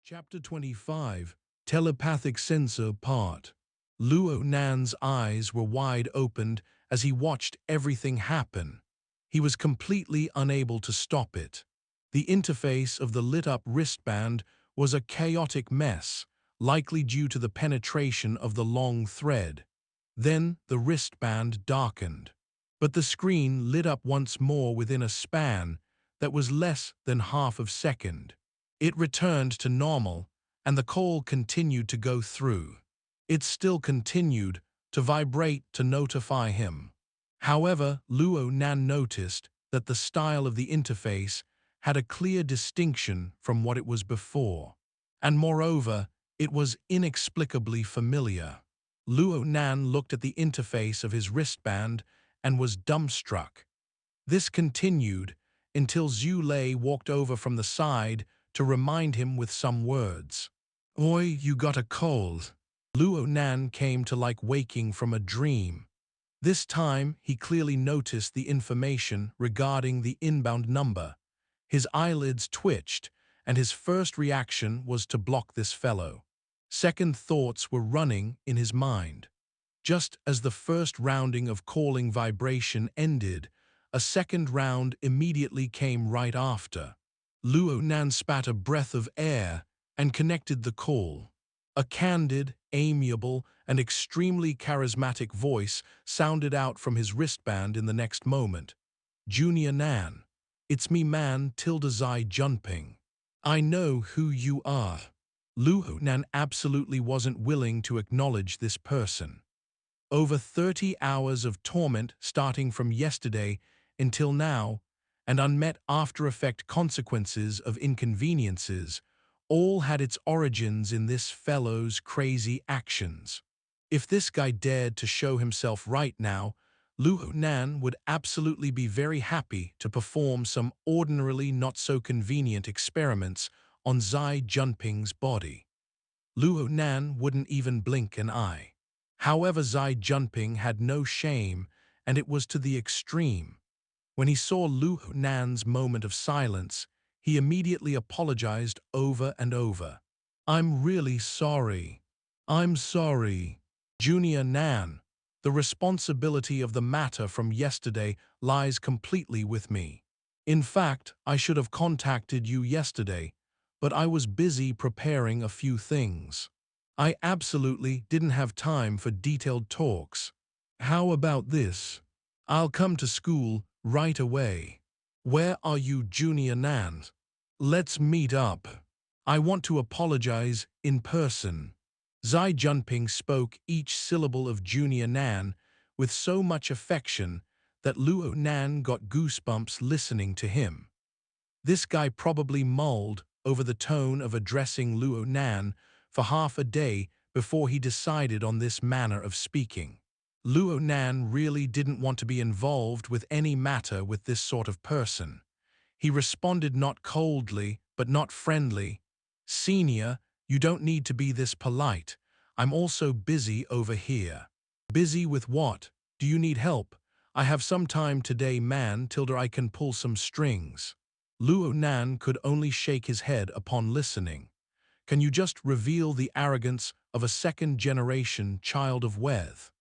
Chapter 25, Telepathic Sensor Part. Luo Nan's eyes were wide opened as he watched everything happen. He was completely unable to stop it. The interface of the lit-up wristband was a chaotic mess, likely due to the penetration of the long thread. Then the wristband darkened. But the screen lit up once more within a span that was less than half of a second. It returned to normal, and the call continued to go through. It still continued to vibrate to notify him. However, Luo Nan noticed that the style of the interface had a clear distinction from what it was before. And moreover, it was inexplicably familiar. Luo Nan looked at the interface of his wristband and was dumbstruck. This continued until Zhu Lei walked over from the side to remind him with some words. "Oi, you got a cold." Luo Nan came to like waking from a dream. This time, he clearly noticed the information regarding the inbound number. His eyelids twitched, and his first reaction was to block this fellow. Second thoughts were running in his mind. Just as the first rounding of calling vibration ended, a second round immediately came right after. Luo Nan spat a breath of air and connected the call. A candid, amiable, and extremely charismatic voice sounded out from his wristband in the next moment. "Junior Nan, it's me man Xie Junping. I know who you are." Luo Nan absolutely wasn't willing to acknowledge this person. Over 30 hours of torment starting from yesterday until now, and unmet after-effect consequences of inconveniences, all had its origins in this fellow's crazy actions. If this guy dared to show himself right now, Luo Nan would absolutely be very happy to perform some ordinarily not-so-convenient experiments on Xie Junping's body. Luo Nan wouldn't even blink an eye. However, Xie Junping had no shame, and it was to the extreme. When he saw Luo Nan's moment of silence, he immediately apologized over and over. "I'm really sorry. I'm sorry. Junior Nan, the responsibility of the matter from yesterday lies completely with me. In fact, I should have contacted you yesterday, but I was busy preparing a few things. I absolutely didn't have time for detailed talks. How about this? I'll come to school right away. Where are you, Junior Nan? Let's meet up. I want to apologize in person." Xie Junping spoke each syllable of Junior Nan with so much affection that Luo Nan got goosebumps listening to him. This guy probably mulled over the tone of addressing Luo Nan for half a day before he decided on this manner of speaking. Luo Nan really didn't want to be involved with any matter with this sort of person. He responded not coldly, but not friendly. "Senior, you don't need to be this polite. I'm also busy over here." "Busy with what? Do you need help? I have some time today, man, till I can pull some strings." Luo Nan could only shake his head upon listening. Can you just reveal the arrogance of a second-generation child of Weth?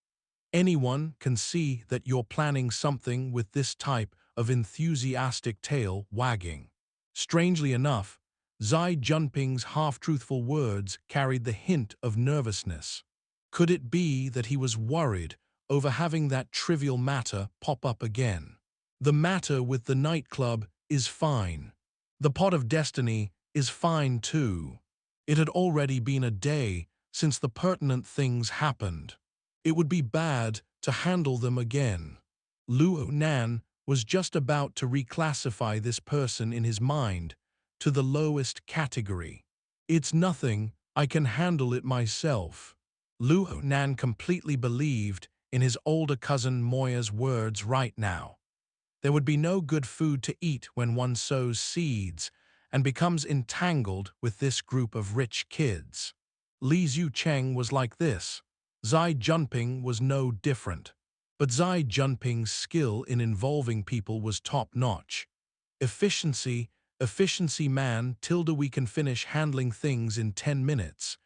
Anyone can see that you're planning something with this type of enthusiastic tail wagging. Strangely enough, Xie Junping's half-truthful words carried the hint of nervousness. Could it be that he was worried over having that trivial matter pop up again? The matter with the nightclub is fine. The pot of destiny is fine too. It had already been a day since the pertinent things happened. It would be bad to handle them again. Luo Nan was just about to reclassify this person in his mind to the lowest category. "It's nothing, I can handle it myself." Luo Nan completely believed in his older cousin Moya's words right now. There would be no good food to eat when one sows seeds and becomes entangled with this group of rich kids. Li Zhucheng was like this. Xie Junping was no different. But Xie Junping's skill in involving people was top-notch. Efficiency Efficiency man, tilde we can finish handling things in 10 minutes.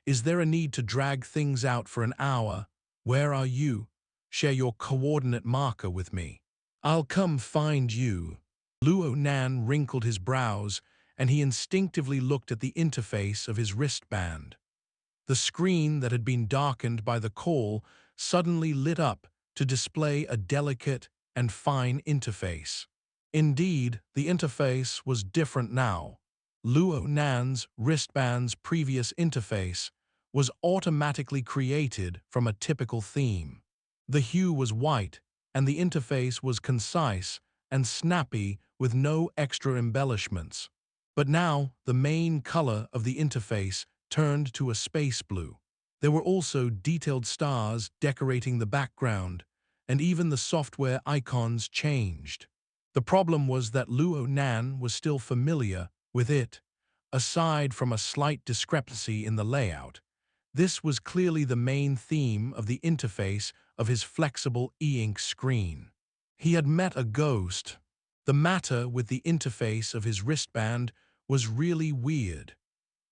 Is there a need to drag things out for an hour? Where are you? Share your coordinate marker with me. I'll come find you. Luo Nan wrinkled his brows, and he instinctively looked at the interface of his wristband. The screen that had been darkened by the call suddenly lit up to display a delicate and fine interface. Indeed, the interface was different now. Luo Nan's wristband's previous interface was automatically created from a typical theme. The hue was white, and the interface was concise and snappy with no extra embellishments. But now, the main color of the interface turned to a space blue. There were also detailed stars decorating the background, and even the software icons changed. The problem was that Luo Nan was still familiar with it. Aside from a slight discrepancy in the layout, this was clearly the main theme of the interface of his flexible e-ink screen. He had met a ghost. The matter with the interface of his wristband was really weird.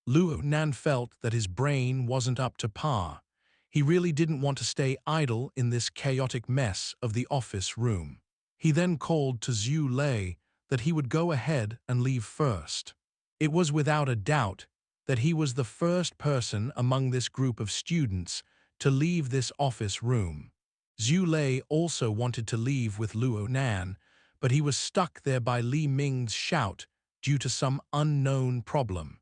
Luo Nan felt that his brain wasn't up to par. He really didn't want to stay idle in this chaotic mess of the office room. He then called to Xie Lei that he would go ahead and leave first. It was without a doubt that he was the first person among this group of students to leave this office room. Xie Lei also wanted to leave with Luo Nan, but he was stuck there by Li Ming's shout due to some unknown problem.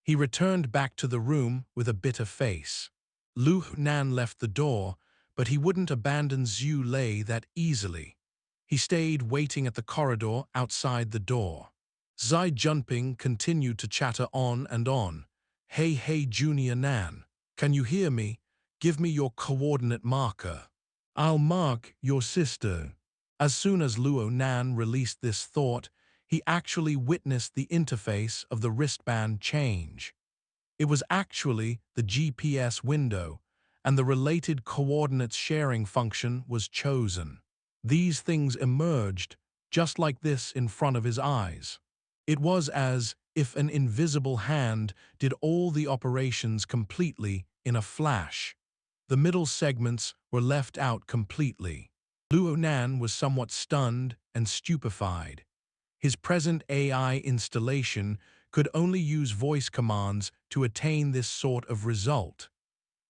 He returned back to the room with a bitter face. Luo Nan left the door, but he wouldn't abandon Xie Lei that easily. He stayed waiting at the corridor outside the door. Xie Junping continued to chatter on and on. Hey, Junior Nan, can you hear me? Give me your coordinate marker. I'll mark your sister. As soon as Luo Nan released this thought, he actually witnessed the interface of the wristband change. It was actually the GPS window, and the related coordinates sharing function was chosen. These things emerged, just like this in front of his eyes. It was as if an invisible hand did all the operations completely in a flash. The middle segments were left out completely. Luo Nan was somewhat stunned and stupefied. His present AI installation could only use voice commands to attain this sort of result.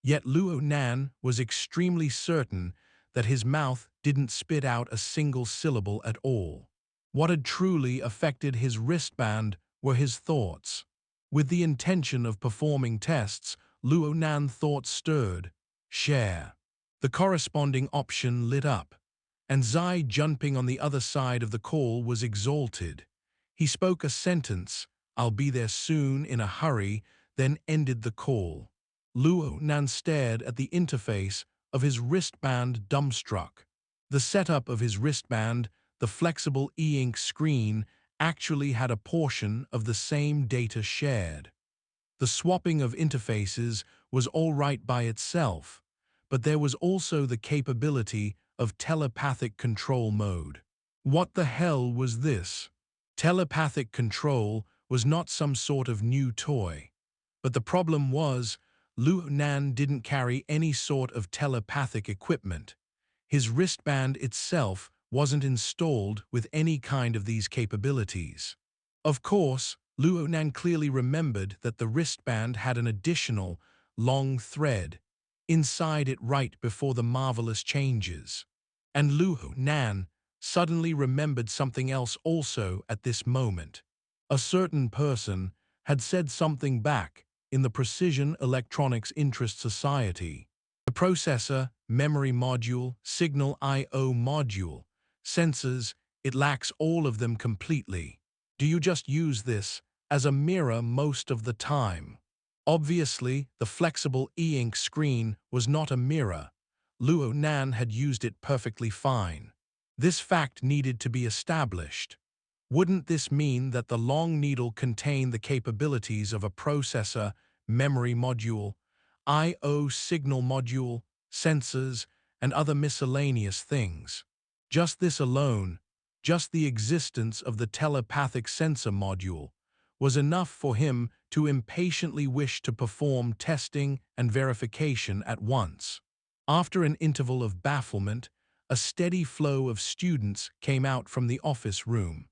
Yet Luo Nan was extremely certain that his mouth didn't spit out a single syllable at all. What had truly affected his wristband were his thoughts. With the intention of performing tests, Luo Nan's thoughts stirred. Share. The corresponding option lit up, and Xie Junping on the other side of the call was exalted. He spoke a sentence, "I'll be there soon," in a hurry, then ended the call. Luo Nan stared at the interface of his wristband dumbstruck. The setup of his wristband, the flexible e-ink screen, actually had a portion of the same data shared. The swapping of interfaces was all right by itself, but there was also the capability of telepathic control mode. What the hell was this? Telepathic control was not some sort of new toy. But the problem was, Luo Nan didn't carry any sort of telepathic equipment. His wristband itself wasn't installed with any kind of these capabilities. Of course, Luo Nan clearly remembered that the wristband had an additional, long thread inside it right before the marvelous changes. And Luo Nan suddenly remembered something else also at this moment. A certain person had said something back in the Precision Electronics Interest Society. The processor, memory module, signal I/O module, sensors, it lacks all of them completely. Do you just use this as a mirror most of the time? Obviously, the flexible e-ink screen was not a mirror. Luo Nan had used it perfectly fine. This fact needed to be established. Wouldn't this mean that the long needle contained the capabilities of a processor, memory module, I/O signal module, sensors, and other miscellaneous things? Just this alone Just the existence of the telepathic sensor module was enough for him to impatiently wish to perform testing and verification at once. After an interval of bafflement, a steady flow of students came out from the office room.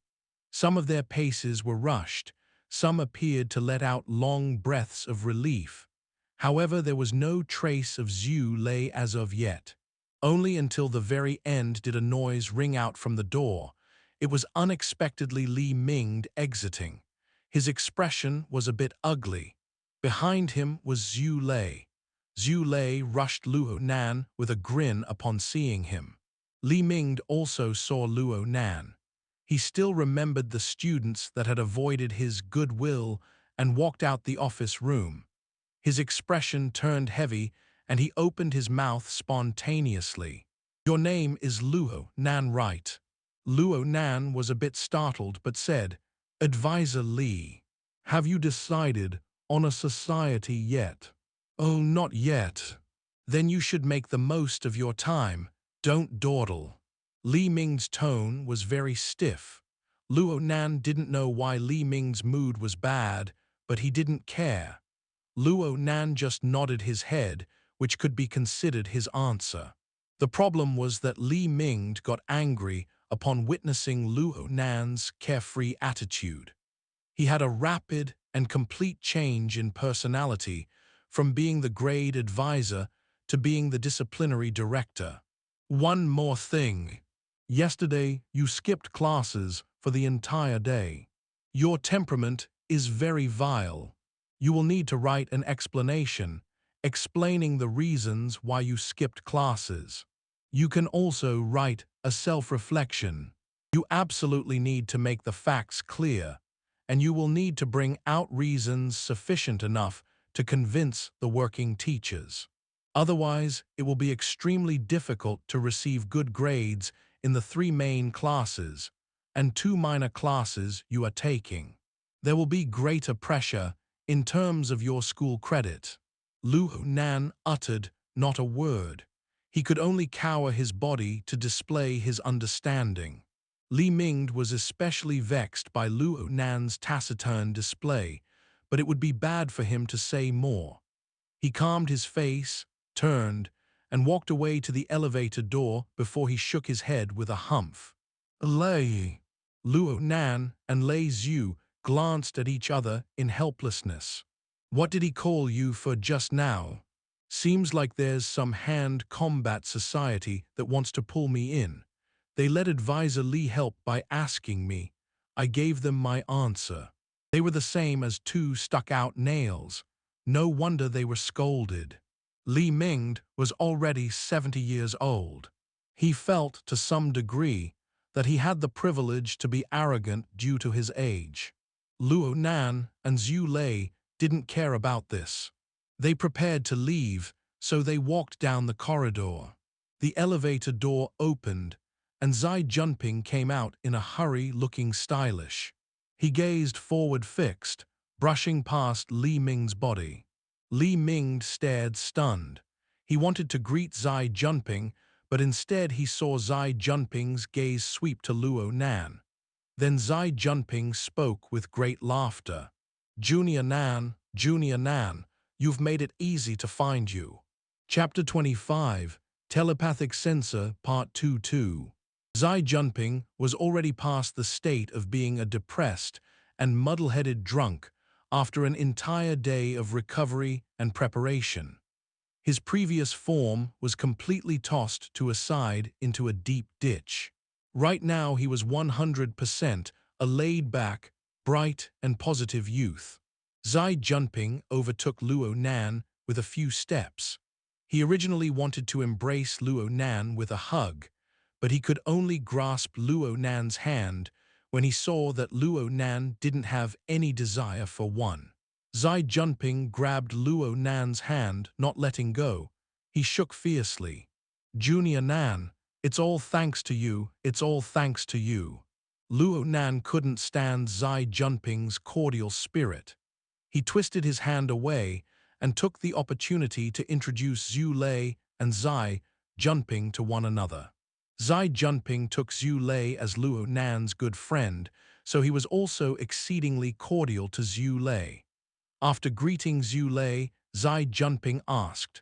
Some of their paces were rushed, some appeared to let out long breaths of relief. However, there was no trace of Xie Lei as of yet. Only until the very end did a noise ring out from the door. It was unexpectedly Li Ming exiting. His expression was a bit ugly. Behind him was Xie Lei. Xie Lei rushed Luo Nan with a grin upon seeing him. Li Ming also saw Luo Nan. He still remembered the students that had avoided his goodwill and walked out the office room. His expression turned heavy, and he opened his mouth spontaneously. "Your name is Luo Nan, right?" Luo Nan was a bit startled but said, "Advisor Li, have you decided on a society yet?" "Oh, not yet." "Then you should make the most of your time. Don't dawdle." Li Ming's tone was very stiff. Luo Nan didn't know why Li Ming's mood was bad, but he didn't care. Luo Nan just nodded his head, which could be considered his answer. The problem was that Li Ming got angry upon witnessing Luo Nan's carefree attitude. He had a rapid and complete change in personality, from being the grade advisor to being the disciplinary director. "One more thing. Yesterday, you skipped classes for the entire day. Your temperament is very vile. You will need to write an explanation, explaining the reasons why you skipped classes. You can also write a self-reflection. You absolutely need to make the facts clear, and you will need to bring out reasons sufficient enough to convince the working teachers. Otherwise, it will be extremely difficult to receive good grades in the 3 main classes and 2 minor classes you are taking. There will be greater pressure in terms of your school credit." Luo Nan uttered not a word. He could only cower his body to display his understanding. Li Ming was especially vexed by Luo Nan's taciturn display, but it would be bad for him to say more. He calmed his face, turned, and walked away to the elevator door before he shook his head with a humph. "Lei." Luo Nan and Lei Zhu glanced at each other in helplessness. "What did he call you for just now? Seems like there's some hand combat society that wants to pull me in. They let Advisor Li help by asking me. I gave them my answer. They were the same as 2 stuck-out nails. No wonder they were scolded." Li Ming was already 70 years old. He felt, to some degree, that he had the privilege to be arrogant due to his age. Luo Nan and Xie Lei didn't care about this. They prepared to leave, so they walked down the corridor. The elevator door opened, and Xie Junping came out in a hurry, looking stylish. He gazed forward fixed, brushing past Li Ming's body. Li Ming stared stunned. He wanted to greet Xie Junping, but instead he saw Xie Junping's gaze sweep to Luo Nan. Then Xie Junping spoke with great laughter. Junior Nan, you've made it easy to find you." Chapter 25, Telepathic Sensor, Part 2-2. Xie Junping was already past the state of being a depressed and muddle-headed drunk after an entire day of recovery and preparation. His previous form was completely tossed to a side into a deep ditch. Right now he was 100% a laid-back, bright and positive youth. Xie Junping overtook Luo Nan with a few steps. He originally wanted to embrace Luo Nan with a hug, but he could only grasp Luo Nan's hand when he saw that Luo Nan didn't have any desire for one. Xie Junping grabbed Luo Nan's hand, not letting go. He shook fiercely. "Junior Nan, it's all thanks to you, it's all thanks to you." Luo Nan couldn't stand Xie Junping's cordial spirit. He twisted his hand away and took the opportunity to introduce Xie Lei and Xie Junping to one another. Xie Junping took Zhu Lei as Luo Nan's good friend, so he was also exceedingly cordial to Zhu Lei. After greeting Zhu Lei, Xie Junping asked,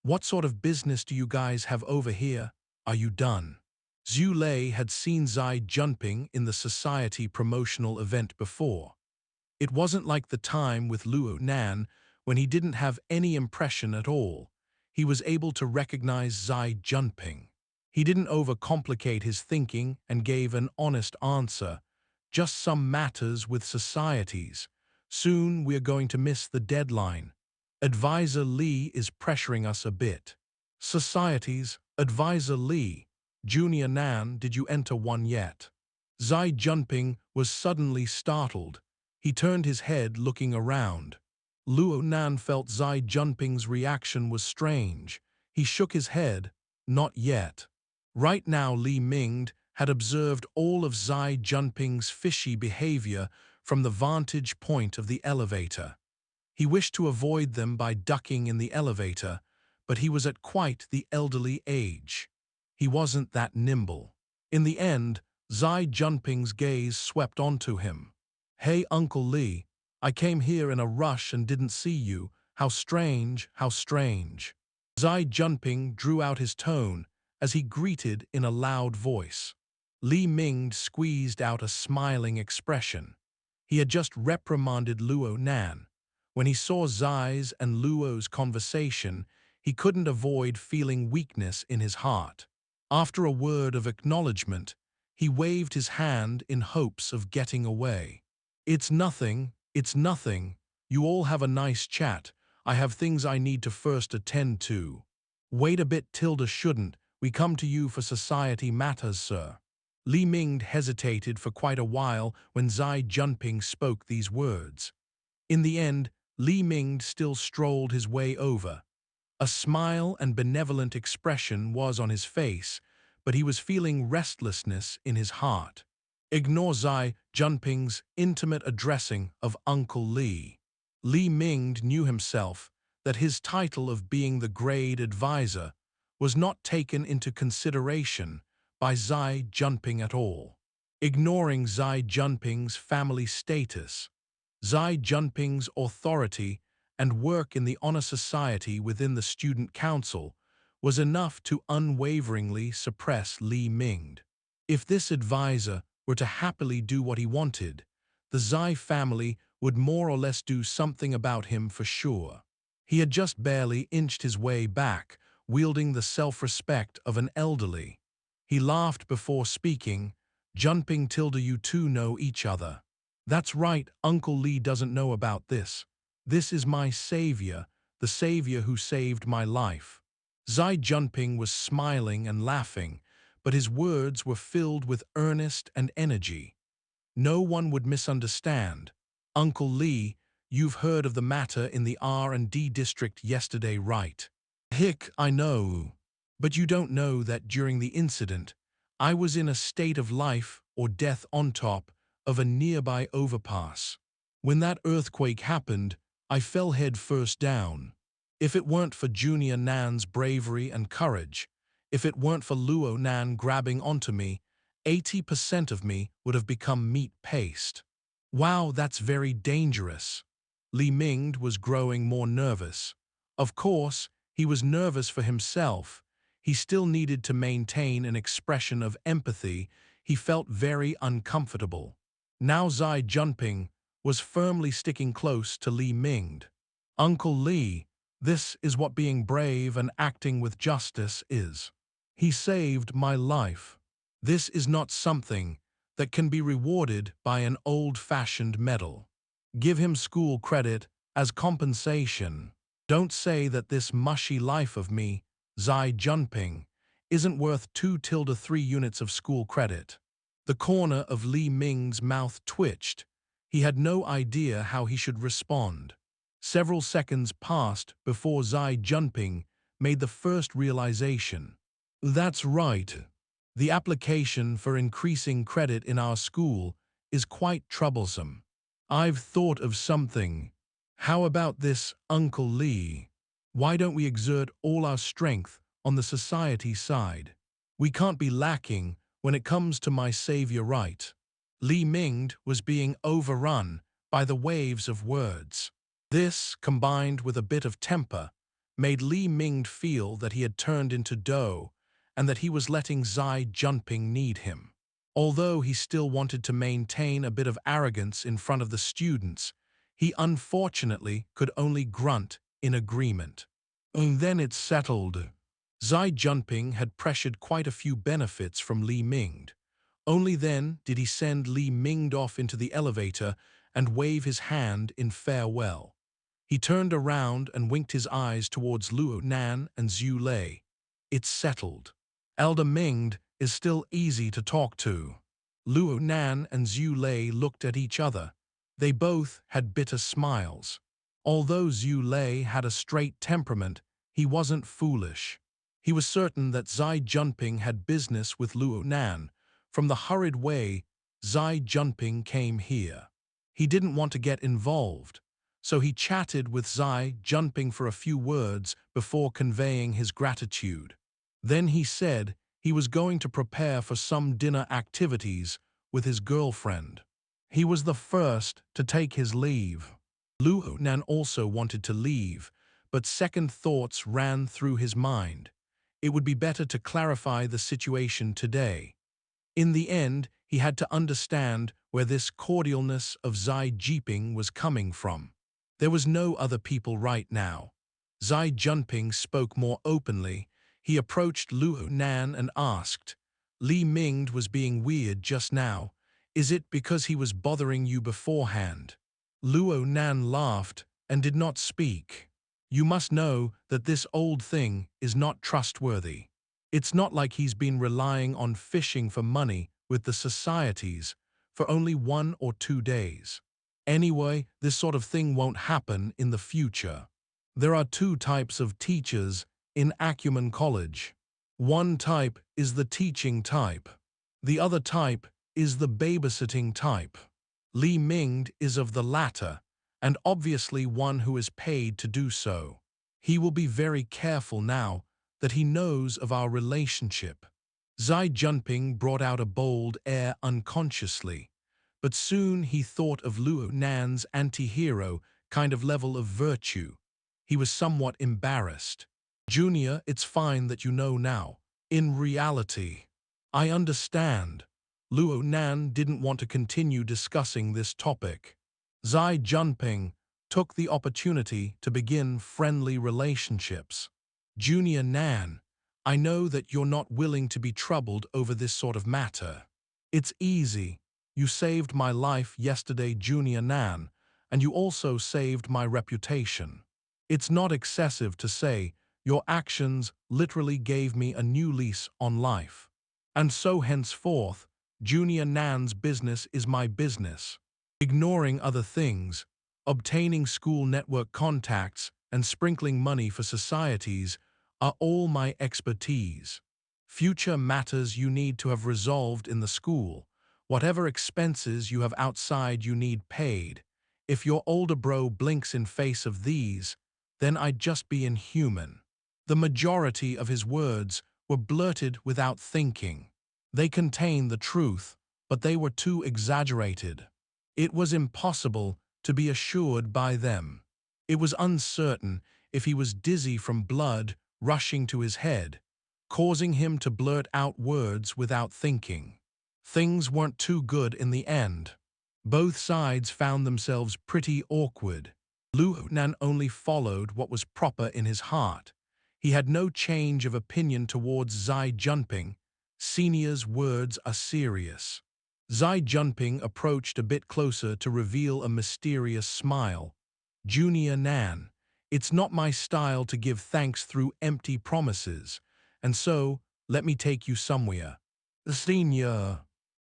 "What sort of business do you guys have over here? Are you done?" Zhu Lei had seen Xie Junping in the society promotional event before. It wasn't like the time with Luo Nan when he didn't have any impression at all. He was able to recognize Xie Junping. He didn't overcomplicate his thinking and gave an honest answer. Just some matters with societies. Soon we're going to miss the deadline. Advisor Li is pressuring us a bit. Societies, Advisor Li. Junior Nan, did you enter one yet? Xie Junping was suddenly startled. He turned his head looking around. Luo Nan felt Xie Junping's reaction was strange. He shook his head. Not yet. Right now Li Mingde had observed all of Xie Junping's fishy behavior from the vantage point of the elevator. He wished to avoid them by ducking in the elevator, but he was at quite the elderly age. He wasn't that nimble. In the end, Xie Junping's gaze swept onto him. "Hey, Uncle Li, I came here in a rush and didn't see you. How strange, how strange." Xie Junping drew out his tone as he greeted in a loud voice. Li Mingde squeezed out a smiling expression. He had just reprimanded Luo Nan. When he saw Xie's and Luo's conversation, he couldn't avoid feeling weakness in his heart. After a word of acknowledgement, he waved his hand in hopes of getting away. It's nothing. You all have a nice chat. I have things I need to first attend to." "Wait a bit, Tilda shouldn't. We come to you for society matters, sir." Li Mingde hesitated for quite a while when Xie Junping spoke these words. In the end, Li Mingde still strolled his way over. A smile and benevolent expression was on his face, but he was feeling restlessness in his heart. Ignore Xie Junping's intimate addressing of Uncle Li. Li Mingde knew himself that his title of being the grade advisor was not taken into consideration by Xie Junping at all. Ignoring Xie Junping's family status, Xie Junping's authority and work in the honor society within the student council was enough to unwaveringly suppress Li Mingde. If this advisor were to happily do what he wanted, the Xie family would more or less do something about him for sure. He had just barely inched his way back, wielding the self-respect of an elderly. He laughed before speaking. "Junping Tilda, you two know each other." "That's right, Uncle Li doesn't know about this. This is my savior, the savior who saved my life." Xie Junping was smiling and laughing, but his words were filled with earnest and energy. No one would misunderstand. "Uncle Li, you've heard of the matter in the R&D district yesterday, right?" "Hick, I know. But you don't know that during the incident, I was in a state of life or death on top of a nearby overpass. When that earthquake happened, I fell head first down. If it weren't for Junior Nan's bravery and courage, if it weren't for Luo Nan grabbing onto me, 80% of me would have become meat paste." "Wow, that's very dangerous." Li Mingde was growing more nervous. Of course, he was nervous for himself. He still needed to maintain an expression of empathy. He felt very uncomfortable. Now Xie Junping was firmly sticking close to Li Mingde. "Uncle Li, this is what being brave and acting with justice is. He saved my life. This is not something that can be rewarded by an old-fashioned medal. Give him school credit as compensation. Don't say that this mushy life of me, Xie Junping, isn't worth 2-3 units of school credit." The corner of Li Mingde's mouth twitched. He had no idea how he should respond. Several seconds passed before Xie Junping made the first realization. "That's right. The application for increasing credit in our school is quite troublesome. I've thought of something. How about this, Uncle Li? Why don't we exert all our strength on the society side? We can't be lacking when it comes to my savior right. Li Mingde was being overrun by the waves of words. This, combined with a bit of temper, made Li Mingde feel that he had turned into dough and that he was letting Xie Junping need him. Although he still wanted to maintain a bit of arrogance in front of the students, he unfortunately could only grunt in agreement. And then it's settled. Xie Junping had pressured quite a few benefits from Li Mingde. Only then did he send Li Mingde off into the elevator and wave his hand in farewell. He turned around and winked his eyes towards Luo Nan and Zhu Lei. It's settled. Elder Mingde is still easy to talk to. Luo Nan and Zhu Lei looked at each other. They both had bitter smiles. Although Zhu Lei had a straight temperament, he wasn't foolish. He was certain that Xie Junping had business with Luo Nan. From the hurried way Xie Junping came here. He didn't want to get involved, so he chatted with Xie Junping for a few words before conveying his gratitude. Then he said he was going to prepare for some dinner activities with his girlfriend. He was the first to take his leave. Luo Nan also wanted to leave, but second thoughts ran through his mind. It would be better to clarify the situation today. In the end, he had to understand where this cordialness of Xie Junping was coming from. There was no other people right now. Xie Junping spoke more openly. He approached Luo Nan and asked, Li Mingde was being weird just now. Is it because he was bothering you beforehand? Luo Nan laughed and did not speak. You must know that this old thing is not trustworthy. It's not like he's been relying on fishing for money with the societies for only 1 or 2 days. Anyway, this sort of thing won't happen in the future. There are 2 types of teachers in Acumen College. One type is the teaching type. The other type is the babysitting type. Li Mingde is of the latter, and obviously one who is paid to do so. He will be very careful now that he knows of our relationship. Xie Junping brought out a bold air unconsciously, but soon he thought of Luo Nan's anti-hero kind of level of virtue. He was somewhat embarrassed. Junior, it's fine that you know now. In reality, I understand. Luo Nan didn't want to continue discussing this topic. Xie Junping took the opportunity to begin friendly relationships. Junior Nan, I know that you're not willing to be troubled over this sort of matter. It's easy. You saved my life yesterday, Junior Nan, and you also saved my reputation. It's not excessive to say your actions literally gave me a new lease on life. And so henceforth, Junior Nan's business is my business. Ignoring other things, obtaining school network contacts, and sprinkling money for societies are all my expertise. Future matters you need to have resolved in the school. Whatever expenses you have outside you need paid. If your older bro blinks in face of these, then I'd just be inhuman. The majority of his words were blurted without thinking. They contained the truth, but they were too exaggerated. It was impossible to be assured by them. It was uncertain if he was dizzy from blood rushing to his head, causing him to blurt out words without thinking. Things weren't too good in the end. Both sides found themselves pretty awkward. Luo Nan only followed what was proper in his heart. He had no change of opinion towards Xie Junping. Senior's words are serious. Xie Junping approached a bit closer to reveal a mysterious smile. Junior Nan, it's not my style to give thanks through empty promises, and so let me take you somewhere. Senior,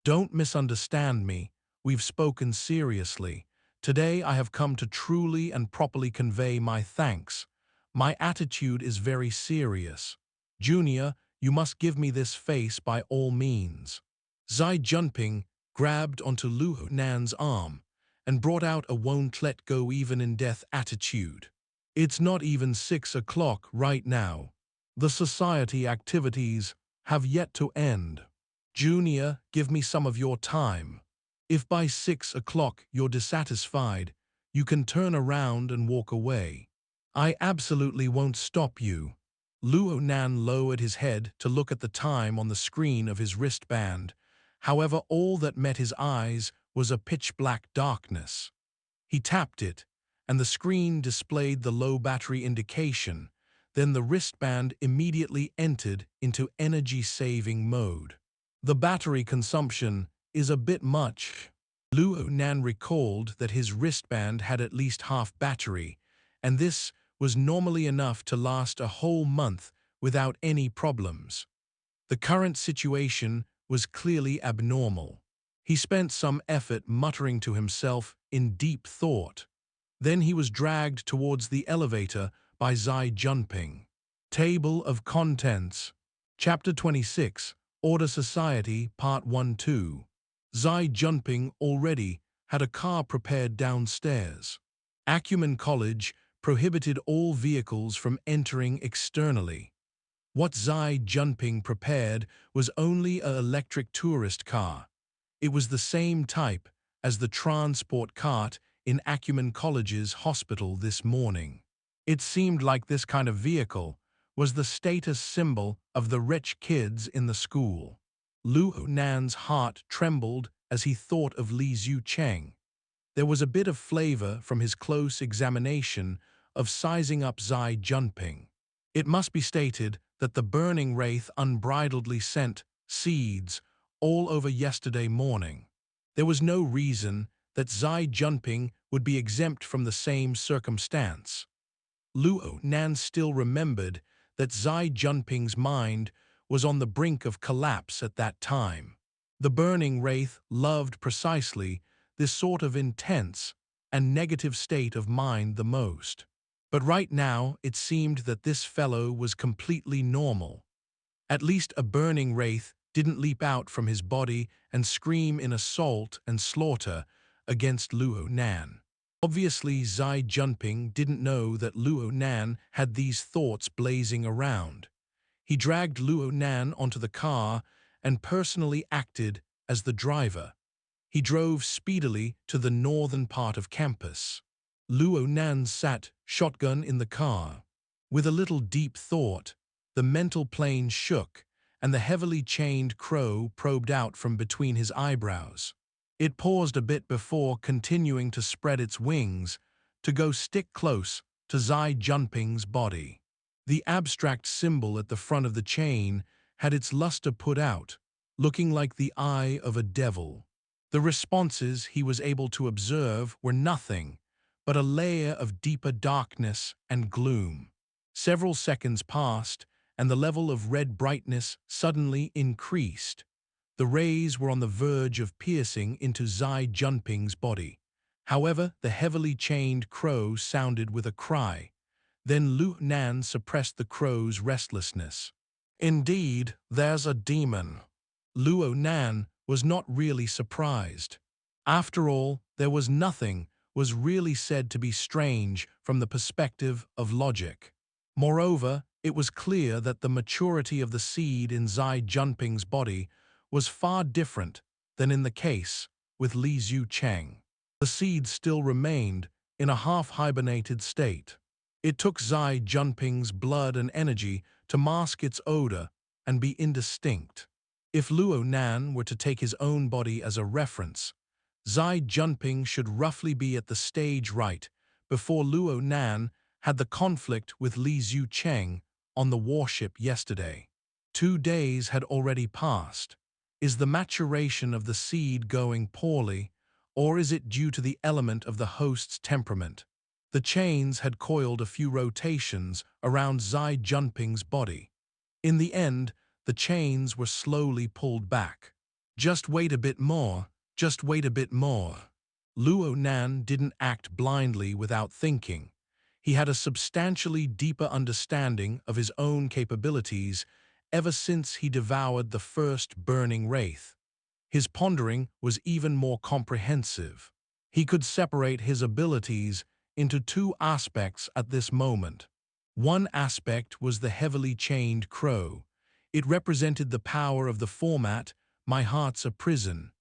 don't misunderstand me. We've spoken seriously. Today I have come to truly and properly convey my thanks. My attitude is very serious. Junior, you must give me this face by all means. Xie Junping grabbed onto Luo Nan's arm and brought out a won't let go even in death attitude. It's not even 6 o'clock right now. The society activities have yet to end. Junior, give me some of your time. If by 6 o'clock you're dissatisfied, you can turn around and walk away. I absolutely won't stop you. Luo Nan lowered his head to look at the time on the screen of his wristband. However, all that met his eyes was a pitch-black darkness. He tapped it, and the screen displayed the low battery indication. Then the wristband immediately entered into energy-saving mode. The battery consumption is a bit much. Luo Nan recalled that his wristband had at least half battery, and this was normally enough to last a whole month without any problems. The current situation was clearly abnormal. He spent some effort muttering to himself in deep thought. Then he was dragged towards the elevator by Xie Junping. Table of Contents. Chapter 26, Order Society, Part 1-2. Xie Junping already had a car prepared downstairs. Acumen College prohibited all vehicles from entering externally. What Xie Junping prepared was only an electric tourist car. It was the same type as the transport cart in Acumen College's hospital this morning. It seemed like this kind of vehicle was the status symbol of the rich kids in the school. Luo Nan's heart trembled as he thought of Li Xiucheng. There was a bit of flavor from his close examination of sizing up Xie Junping. It must be stated that the burning wraith unbridledly sent seeds all over yesterday morning. There was no reason that Xie Junping would be exempt from the same circumstance. Luo Nan still remembered that Xie Junping's mind was on the brink of collapse at that time. The burning wraith loved precisely this sort of intense and negative state of mind the most. But right now it seemed that this fellow was completely normal. At least a burning wraith didn't leap out from his body and scream in assault and slaughter against Luo Nan. Obviously, Xie Junping didn't know that Luo Nan had these thoughts blazing around. He dragged Luo Nan onto the car and personally acted as the driver. He drove speedily to the northern part of campus. Luo Nan sat shotgun in the car. With a little deep thought, the mental plane shook, and the heavily chained crow probed out from between his eyebrows. It paused a bit before continuing to spread its wings to go stick close to Xie Junping's body. The abstract symbol at the front of the chain had its luster put out, looking like the eye of a devil. The responses he was able to observe were nothing but a layer of deeper darkness and gloom. Several seconds passed, and the level of red brightness suddenly increased. The rays were on the verge of piercing into Xie Junping's body. However, the heavily chained crow sounded with a cry. Then Luo Nan suppressed the crow's restlessness. Indeed, there's a demon. Luo Nan was not really surprised. After all, there was nothing was really said to be strange from the perspective of logic. Moreover, it was clear that the maturity of the seed in Xie Junping's body was far different than in the case with Li Xiucheng. The seed still remained in a half-hibernated state. It took Xie Junping's blood and energy to mask its odor and be indistinct. If Luo Nan were to take his own body as a reference, Xie Junping should roughly be at the stage right before Luo Nan had the conflict with Li Xiucheng on the warship yesterday. 2 days had already passed. Is the maturation of the seed going poorly, or is it due to the element of the host's temperament? The chains had coiled a few rotations around Xie Junping's body. In the end, the chains were slowly pulled back. Just wait a bit more. Just wait a bit more. Luo Nan didn't act blindly without thinking. He had a substantially deeper understanding of his own capabilities ever since he devoured the first burning wraith. His pondering was even more comprehensive. He could separate his abilities into 2 aspects at this moment. One aspect was the heavily chained crow. It represented the power of the format, "My heart's a prison."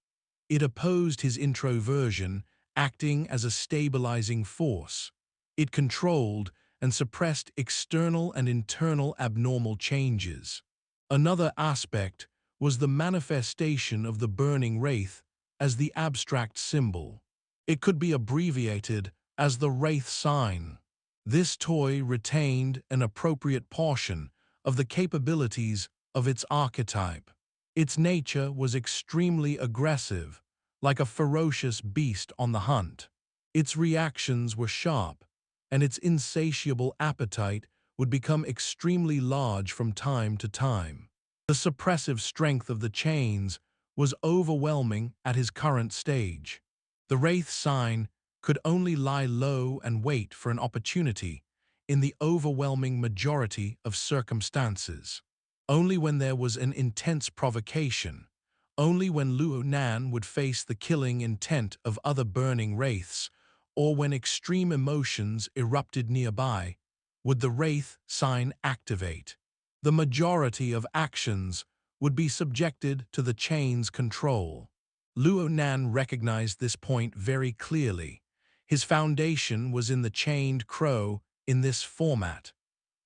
It opposed his introversion, acting as a stabilizing force. It controlled and suppressed external and internal abnormal changes. Another aspect was the manifestation of the burning wraith as the abstract symbol. It could be abbreviated as the wraith sign. This toy retained an appropriate portion of the capabilities of its archetype. Its nature was extremely aggressive, like a ferocious beast on the hunt. Its reactions were sharp, and its insatiable appetite would become extremely large from time to time. The suppressive strength of the chains was overwhelming at his current stage. The wraith sign could only lie low and wait for an opportunity in the overwhelming majority of circumstances. Only when there was an intense provocation, only when Luo Nan would face the killing intent of other burning wraiths, or when extreme emotions erupted nearby, would the wraith sign activate. The majority of actions would be subjected to the chain's control. Luo Nan recognized this point very clearly. His foundation was in the chained crow in this format.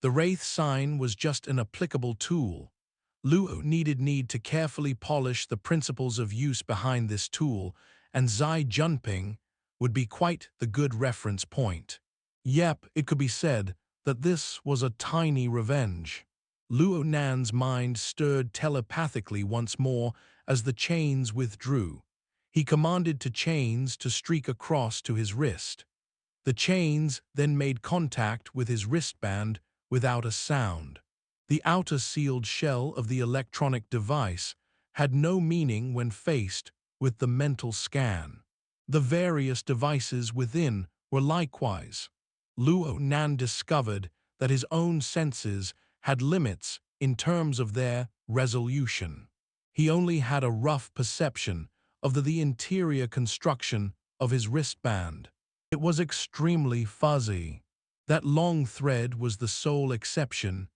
The wraith sign was just an applicable tool. Luo needed to carefully polish the principles of use behind this tool, and Xie Junping would be quite the good reference point. Yep, it could be said that this was a tiny revenge. Luo Nan's mind stirred telepathically once more as the chains withdrew. He commanded to chains to streak across to his wrist. The chains then made contact with his wristband without a sound. The outer sealed shell of the electronic device had no meaning when faced with the mental scan. The various devices within were likewise. Luo Nan discovered that his own senses had limits in terms of their resolution. He only had a rough perception of the interior construction of his wristband. It was extremely fuzzy. That long thread was the sole exception.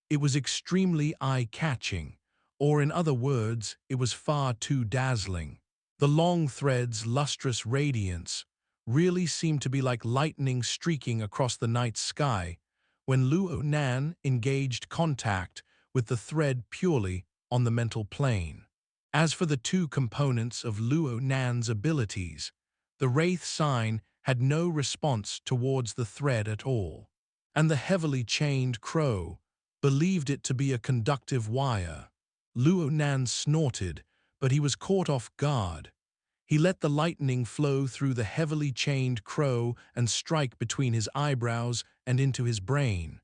It was extremely eye-catching, or in other words, it was far too dazzling. The long thread's lustrous radiance really seemed to be like lightning streaking across the night sky when Luo Nan engaged contact with the thread purely on the mental plane. As for the two components of Luo Nan's abilities, the wraith sign had no response towards the thread at all, and the heavily chained crow believed it to be a conductive wire. Luo Nan snorted, but he was caught off guard. He let the lightning flow through the heavily chained crow and strike between his eyebrows and into his brain.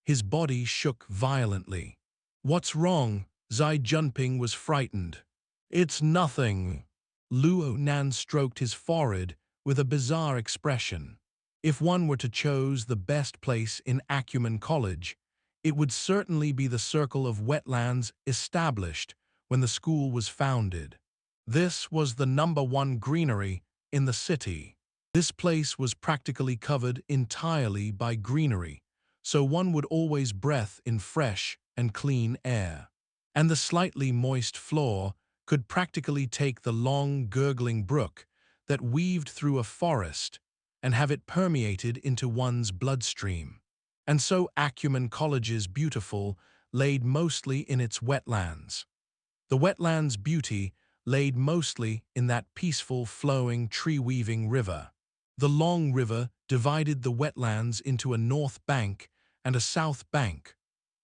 His body shook violently. "What's wrong?" Xie Junping was frightened. "It's nothing." Luo Nan stroked his forehead with a bizarre expression. If one were to choose the best place in Acumen College, it would certainly be the circle of wetlands established when the school was founded. This was the #1 greenery in the city. This place was practically covered entirely by greenery, so one would always breathe in fresh and clean air. And the slightly moist floor could practically take the long, gurgling brook that weaved through a forest and have it permeated into one's bloodstream. And so Acumen College's beautiful laid mostly in its wetlands. The wetlands' beauty laid mostly in that peaceful, flowing, tree-weaving river. The long river divided the wetlands into a north bank and a south bank,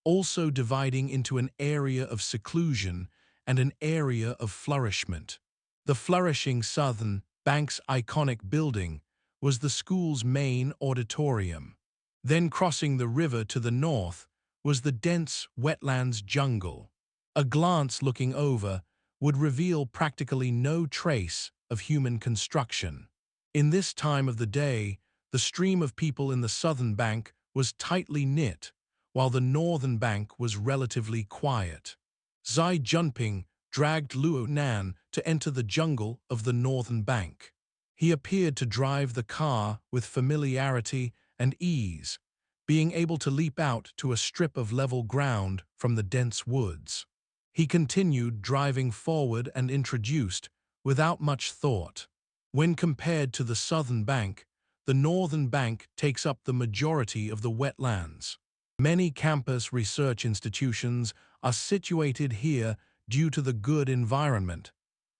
also dividing into an area of seclusion and an area of flourishment. The flourishing southern bank's iconic building was the school's main auditorium. Then crossing the river to the north was the dense wetlands jungle. A glance looking over would reveal practically no trace of human construction. In this time of the day, the stream of people in the southern bank was tightly knit, while the northern bank was relatively quiet. Xie Junping dragged Luo Nan to enter the jungle of the northern bank. He appeared to drive the car with familiarity and ease, being able to leap out to a strip of level ground from the dense woods. He continued driving forward and introduced, without much thought. When compared to the southern bank, the northern bank takes up the majority of the wetlands. Many campus research institutions are situated here due to the good environment.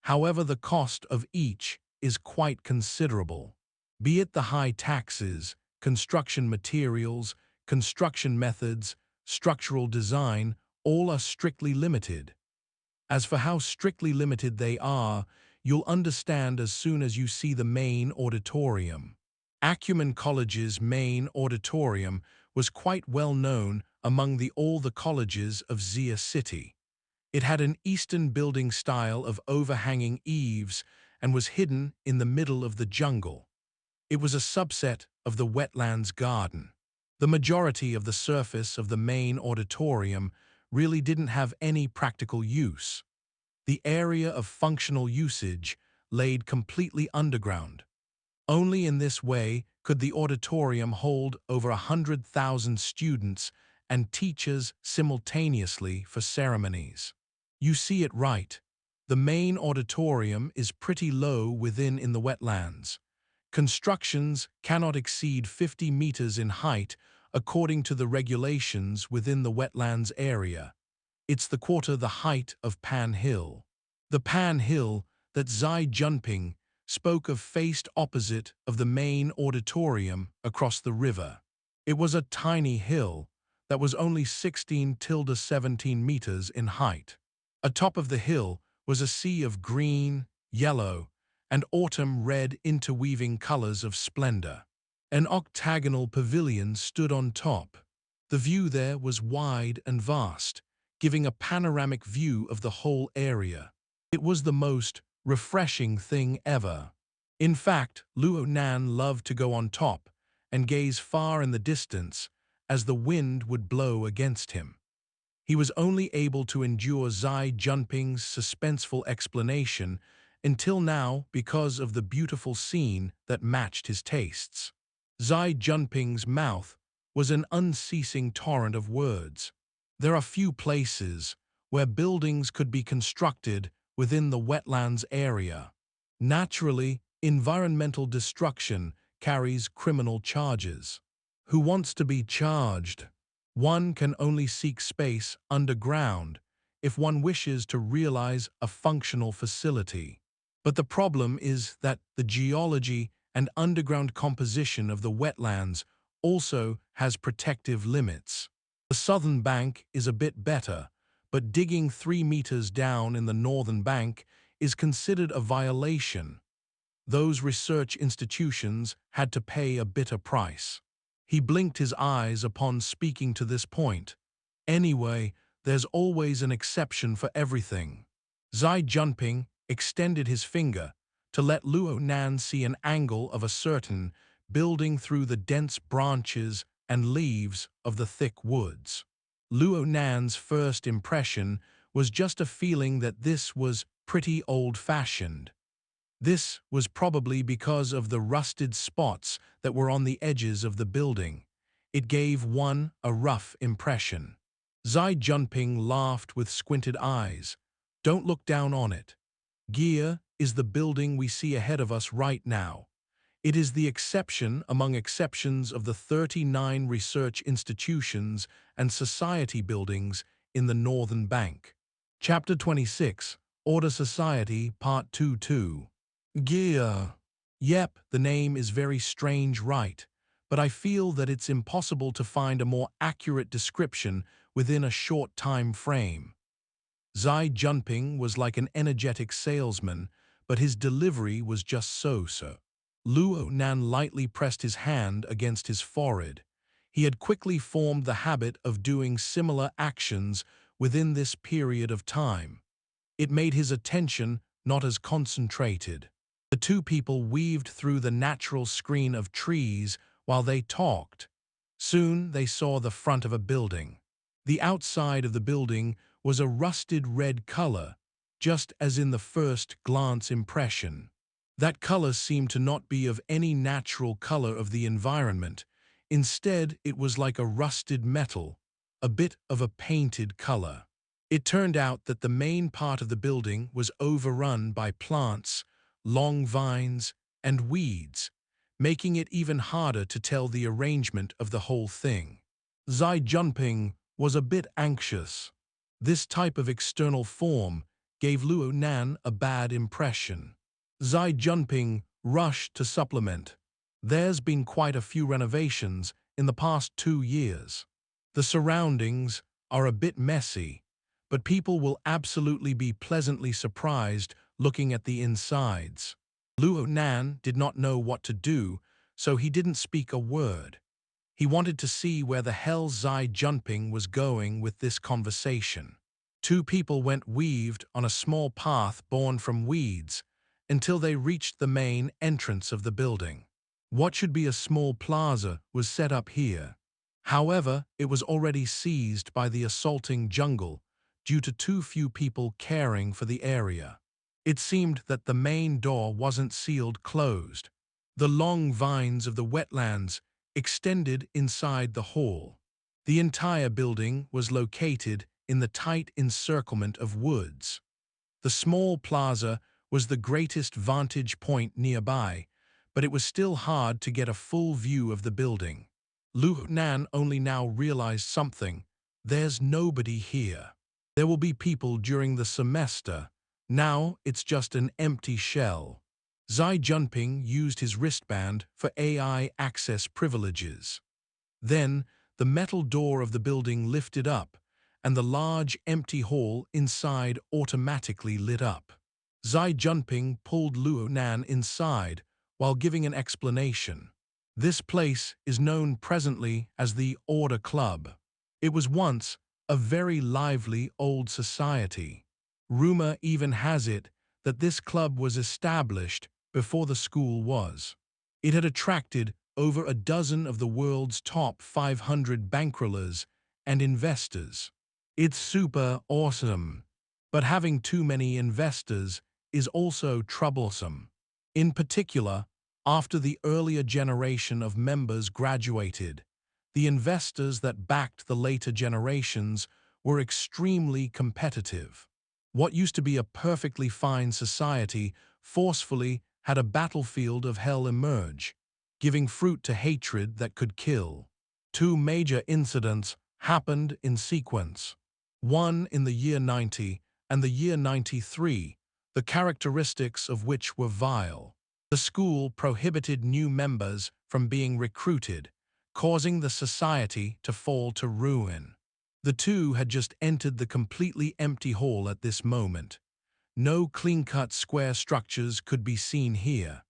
However, the cost of each is quite considerable. Be it the high taxes, construction materials, construction methods, structural design, all are strictly limited. As for how strictly limited they are, you'll understand as soon as you see the main auditorium. Acumen College's main auditorium was quite well known among all the colleges of Xie City. It had an Eastern building style of overhanging eaves and was hidden in the middle of the jungle. It was a subset of the wetlands garden. The majority of the surface of the main auditorium really didn't have any practical use. The area of functional usage laid completely underground. Only in this way could the auditorium hold over 100,000 students and teachers simultaneously for ceremonies. You see it right. The main auditorium is pretty low within in the wetlands. Constructions cannot exceed 50 meters in height according to the regulations within the wetlands area. It's the height of Pan Hill. The Pan Hill that Xie Junping spoke of faced opposite of the main auditorium across the river. It was a tiny hill that was only 16-17 meters in height. Atop of the hill was a sea of green, yellow, and autumn red interweaving colors of splendor. An octagonal pavilion stood on top. The view there was wide and vast, giving a panoramic view of the whole area. It was the most refreshing thing ever. In fact, Luo Nan loved to go on top and gaze far in the distance as the wind would blow against him. He was only able to endure Xie Junping's suspenseful explanation until now because of the beautiful scene that matched his tastes. Xie Junping's mouth was an unceasing torrent of words. There are few places where buildings could be constructed within the wetlands area. Naturally, environmental destruction carries criminal charges. Who wants to be charged? One can only seek space underground if one wishes to realize a functional facility. But the problem is that the geology and underground composition of the wetlands also has protective limits. The southern bank is a bit better, but digging 3 meters down in the northern bank is considered a violation. Those research institutions had to pay a bitter price. He blinked his eyes upon speaking to this point. Anyway, there's always an exception for everything. Xie Junping extended his finger to let Luo Nan see an angle of a certain building through the dense branches and leaves of the thick woods. Luo Nan's first impression was just a feeling that this was pretty old-fashioned. This was probably because of the rusted spots that were on the edges of the building. It gave one a rough impression. Xie Junping laughed with squinted eyes. Don't look down on it. Xie is the building we see ahead of us right now. It is the exception among exceptions of the 39 research institutions and society buildings in the Northern Bank. Chapter 26, Order Society, Part 2-2. Xie. Yep, the name is very strange, right? But I feel that it's impossible to find a more accurate description within a short time frame. Xie Junping was like an energetic salesman, but his delivery was just so-so. Luo Nan lightly pressed his hand against his forehead. He had quickly formed the habit of doing similar actions within this period of time. It made his attention not as concentrated. The two people weaved through the natural screen of trees while they talked. Soon they saw the front of a building. The outside of the building was a rusted red color, just as in the first glance impression. That color seemed to not be of any natural color of the environment. Instead, it was like a rusted metal, a bit of a painted color. It turned out that the main part of the building was overrun by plants, long vines, and weeds, making it even harder to tell the arrangement of the whole thing. Xie Junping was a bit anxious. This type of external form gave Luo Nan a bad impression. Xie Junping rushed to supplement. There's been quite a few renovations in the past 2 years. The surroundings are a bit messy, but people will absolutely be pleasantly surprised looking at the insides. Luo Nan did not know what to do, so he didn't speak a word. He wanted to see where the hell Xie Junping was going with this conversation. 2 people went weaved on a small path born from weeds until they reached the main entrance of the building. What should be a small plaza was set up here. However, it was already seized by the assaulting jungle due to too few people caring for the area. It seemed that the main door wasn't sealed closed. The long vines of the wetlands extended inside the hall. The entire building was located in the tight encirclement of woods. The small plaza was the greatest vantage point nearby, but it was still hard to get a full view of the building. Luo Nan only now realized something. There's nobody here. There will be people during the semester. Now it's just an empty shell. Xie Junping used his wristband for AI access privileges. Then, the metal door of the building lifted up, and the large empty hall inside automatically lit up. Xie Junping pulled Luo Nan inside while giving an explanation. This place is known presently as the Order Club. It was once a very lively old society. Rumor even has it that this club was established before the school was. It had attracted over a dozen of the world's top 500 bankrollers and investors. It's super awesome, but having too many investors is also troublesome. In particular, after the earlier generation of members graduated, the investors that backed the later generations were extremely competitive. What used to be a perfectly fine society forcefully had a battlefield of hell emerge, giving fruit to hatred that could kill. 2 major incidents happened in sequence. One in the year 90 and the year 93, the characteristics of which were vile. The school prohibited new members from being recruited, causing the society to fall to ruin. The 2 had just entered the completely empty hall at this moment. No clean-cut square structures could be seen here.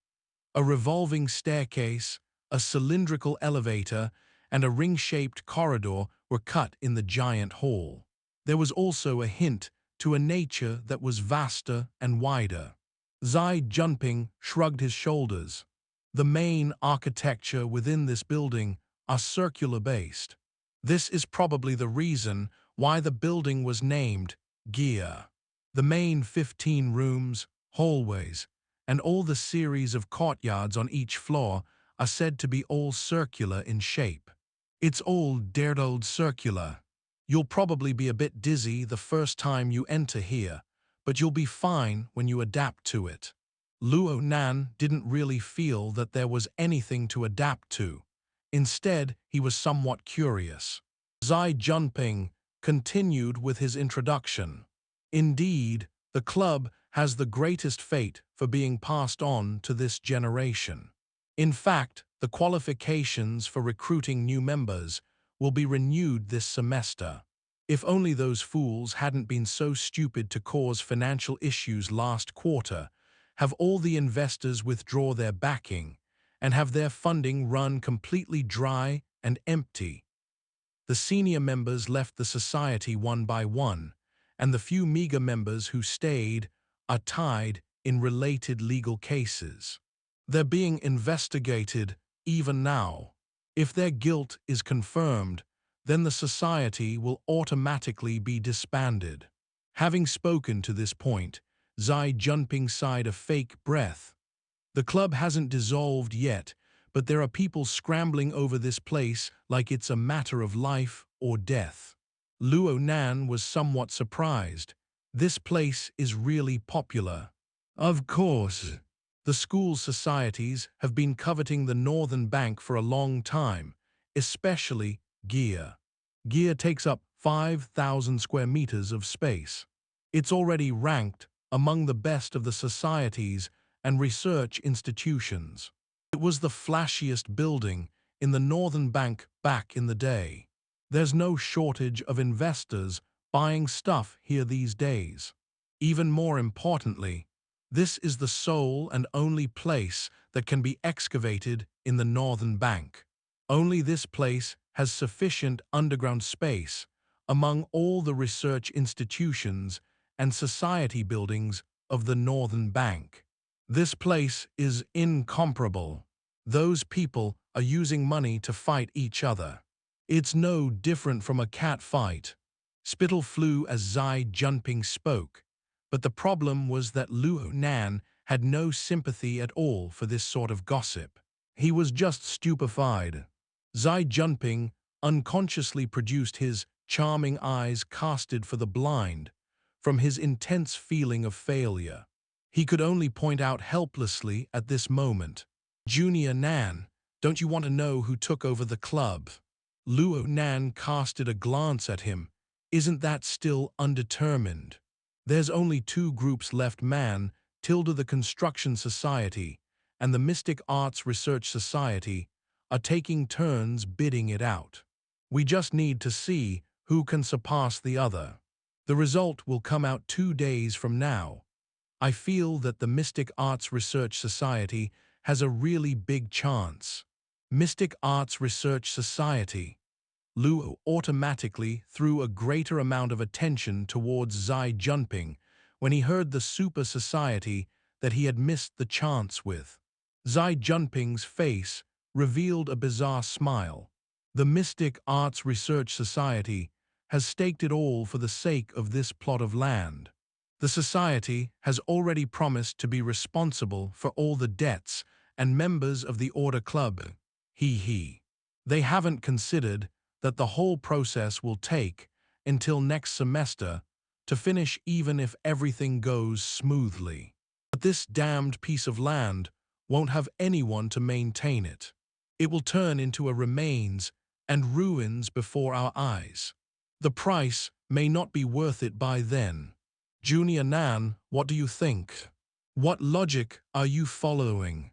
A revolving staircase, a cylindrical elevator, and a ring-shaped corridor were cut in the giant hall. There was also a hint to a nature that was vaster and wider. Xie Junping shrugged his shoulders. The main architecture within this building are circular-based. This is probably the reason why the building was named Xie. The main 15 rooms, hallways, and all the series of courtyards on each floor are said to be all circular in shape. It's all old circular. You'll probably be a bit dizzy the first time you enter here, but you'll be fine when you adapt to it. Luo Nan didn't really feel that there was anything to adapt to. Instead, he was somewhat curious. Xie Junping continued with his introduction. Indeed, the club has the greatest fate for being passed on to this generation. In fact, the qualifications for recruiting new members will be renewed this semester. If only those fools hadn't been so stupid to cause financial issues last quarter, have all the investors withdraw their backing, and have their funding run completely dry and empty. The senior members left the society one by one, and the few meager members who stayed are tied in related legal cases. They're being investigated even now. If their guilt is confirmed, then the society will automatically be disbanded. Having spoken to this point, Xie Junping sighed a fake breath. The club hasn't dissolved yet, but there are people scrambling over this place like it's a matter of life or death. Luo Nan was somewhat surprised. This place is really popular. Of course. The school societies have been coveting the northern bank for a long time, especially Xie. Xie takes up 5,000 square meters of space. It's already ranked among the best of the societies and research institutions. It was the flashiest building in the northern bank back in the day. There's no shortage of investors buying stuff here these days. Even more importantly, this is the sole and only place that can be excavated in the northern bank. Only this place has sufficient underground space among all the research institutions and society buildings of the northern bank. This place is incomparable. Those people are using money to fight each other. It's no different from a cat fight. Spittle flew as Xie Junping spoke, but the problem was that Luo Nan had no sympathy at all for this sort of gossip. He was just stupefied. Xie Junping unconsciously produced his charming eyes casted for the blind from his intense feeling of failure. He could only point out helplessly at this moment. Junior Nan, don't you want to know who took over the club? Luo Nan casted a glance at him. Isn't that still undetermined? There's only two groups left: the Construction Society and the Mystic Arts Research Society are taking turns bidding it out. We just need to see who can surpass the other. The result will come out 2 days from now. I feel that the Mystic Arts Research Society has a really big chance. Mystic Arts Research Society. Luo automatically threw a greater amount of attention towards Xie Junping when he heard the super society that he had missed the chance with. Xie Junping's face revealed a bizarre smile. The Mystic Arts Research Society has staked it all for the sake of this plot of land. The society has already promised to be responsible for all the debts and members of the Order Club. They haven't considered that the whole process will take until next semester to finish, even if everything goes smoothly. But this damned piece of land won't have anyone to maintain it. It will turn into a remains and ruins before our eyes. The price may not be worth it by then. Junior Nan, what do you think? What logic are you following?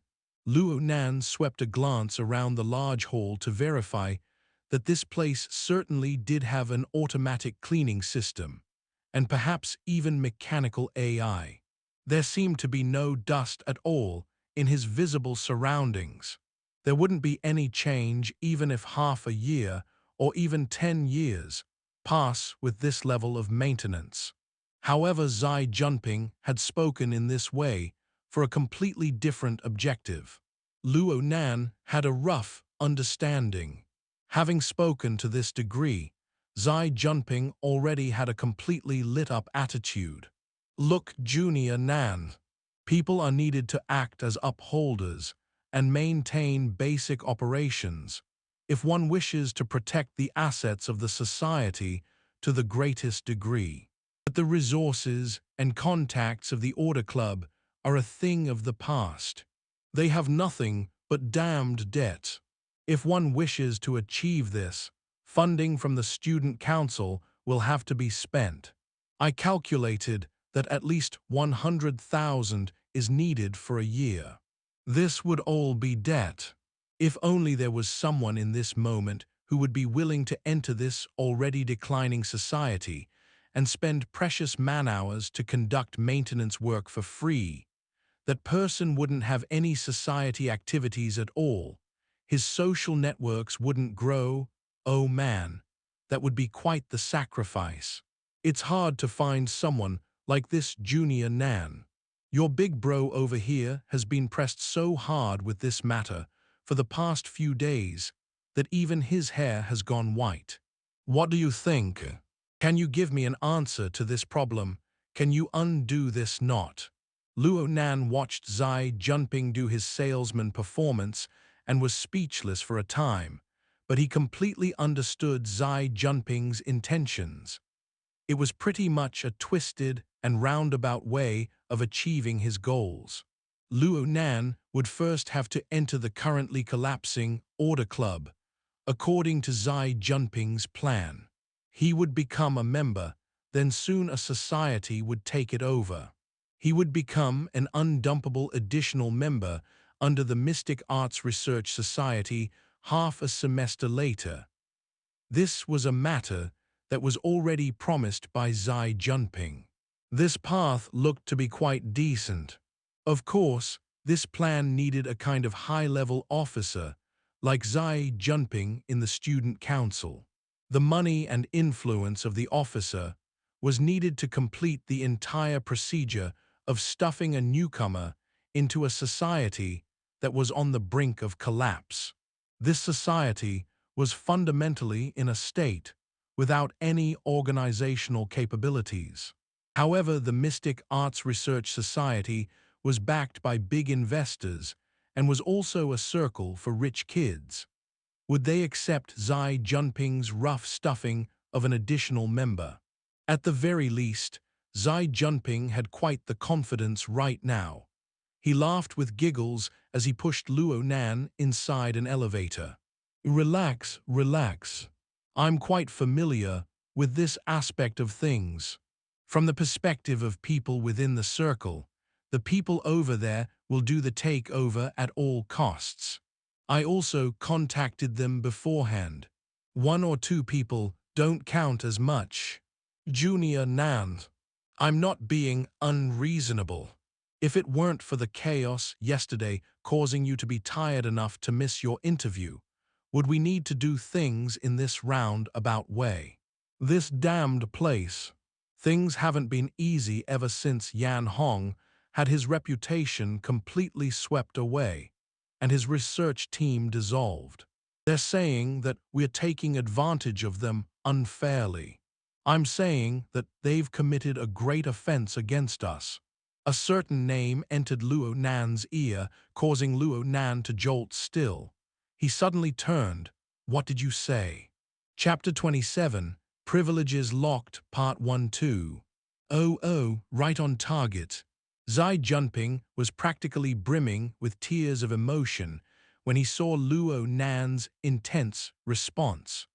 Luo Nan swept a glance around the large hall to verify that this place certainly did have an automatic cleaning system, and perhaps even mechanical AI. There seemed to be no dust at all in his visible surroundings. There wouldn't be any change even if half a year or even 10 years pass with this level of maintenance. However, Xie Junping had spoken in this way for a completely different objective. Luo Nan had a rough understanding. Having spoken to this degree, Xie Junping already had a completely lit-up attitude. Look, Junior Nan, people are needed to act as upholders and maintain basic operations if one wishes to protect the assets of the society to the greatest degree. But the resources and contacts of the Order Club are a thing of the past. They have nothing but damned debt. If one wishes to achieve this, funding from the Student Council will have to be spent. I calculated that at least 100,000 is needed for a year. This would all be debt. If only there was someone in this moment who would be willing to enter this already declining society and spend precious man-hours to conduct maintenance work for free. That person wouldn't have any society activities at all. His social networks wouldn't grow. Oh man, that would be quite the sacrifice. It's hard to find someone like this, Junior Nan. Your big bro over here has been pressed so hard with this matter for the past few days that even his hair has gone white. What do you think? Can you give me an answer to this problem? Can you undo this knot? Luo Nan watched Xie Junping do his salesman performance and was speechless for a time, but he completely understood Xie Junping's intentions. It was pretty much a twisted and roundabout way of achieving his goals. Luo Nan would first have to enter the currently collapsing Order Club, according to Xie Junping's plan. He would become a member, then soon a society would take it over. He would become an undumpable additional member under the Mystic Arts Research Society half a semester later. This was a matter that was already promised by Xie Junping. This path looked to be quite decent. Of course, this plan needed a kind of high-level officer like Xie Junping in the student council. The money and influence of the officer was needed to complete the entire procedure of stuffing a newcomer into a society that was on the brink of collapse. This society was fundamentally in a state without any organizational capabilities. However, the Mystic Arts Research Society was backed by big investors and was also a circle for rich kids. Would they accept Xie Junping's rough stuffing of an additional member? At the very least, Xie Junping had quite the confidence right now. He laughed with giggles as he pushed Luo Nan inside an elevator. Relax, relax. I'm quite familiar with this aspect of things. From the perspective of people within the circle, the people over there will do the takeover at all costs. I also contacted them beforehand. 1 or 2 people don't count as much. Junior Nan, I'm not being unreasonable. If it weren't for the chaos yesterday causing you to be tired enough to miss your interview, would we need to do things in this roundabout way? This damned place. Things haven't been easy ever since Yan Hong had his reputation completely swept away and his research team dissolved. They're saying that we're taking advantage of them unfairly. I'm saying that they've committed a great offense against us. A certain name entered Luo Nan's ear, causing Luo Nan to jolt still. He suddenly turned. What did you say? Chapter 27, Privileges Locked, Part 1-2. Oh, right on target. Xie Junping was practically brimming with tears of emotion when he saw Luo Nan's intense response.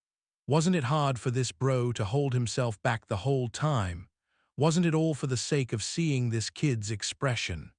Wasn't it hard for this bro to hold himself back the whole time? Wasn't it all for the sake of seeing this kid's expression?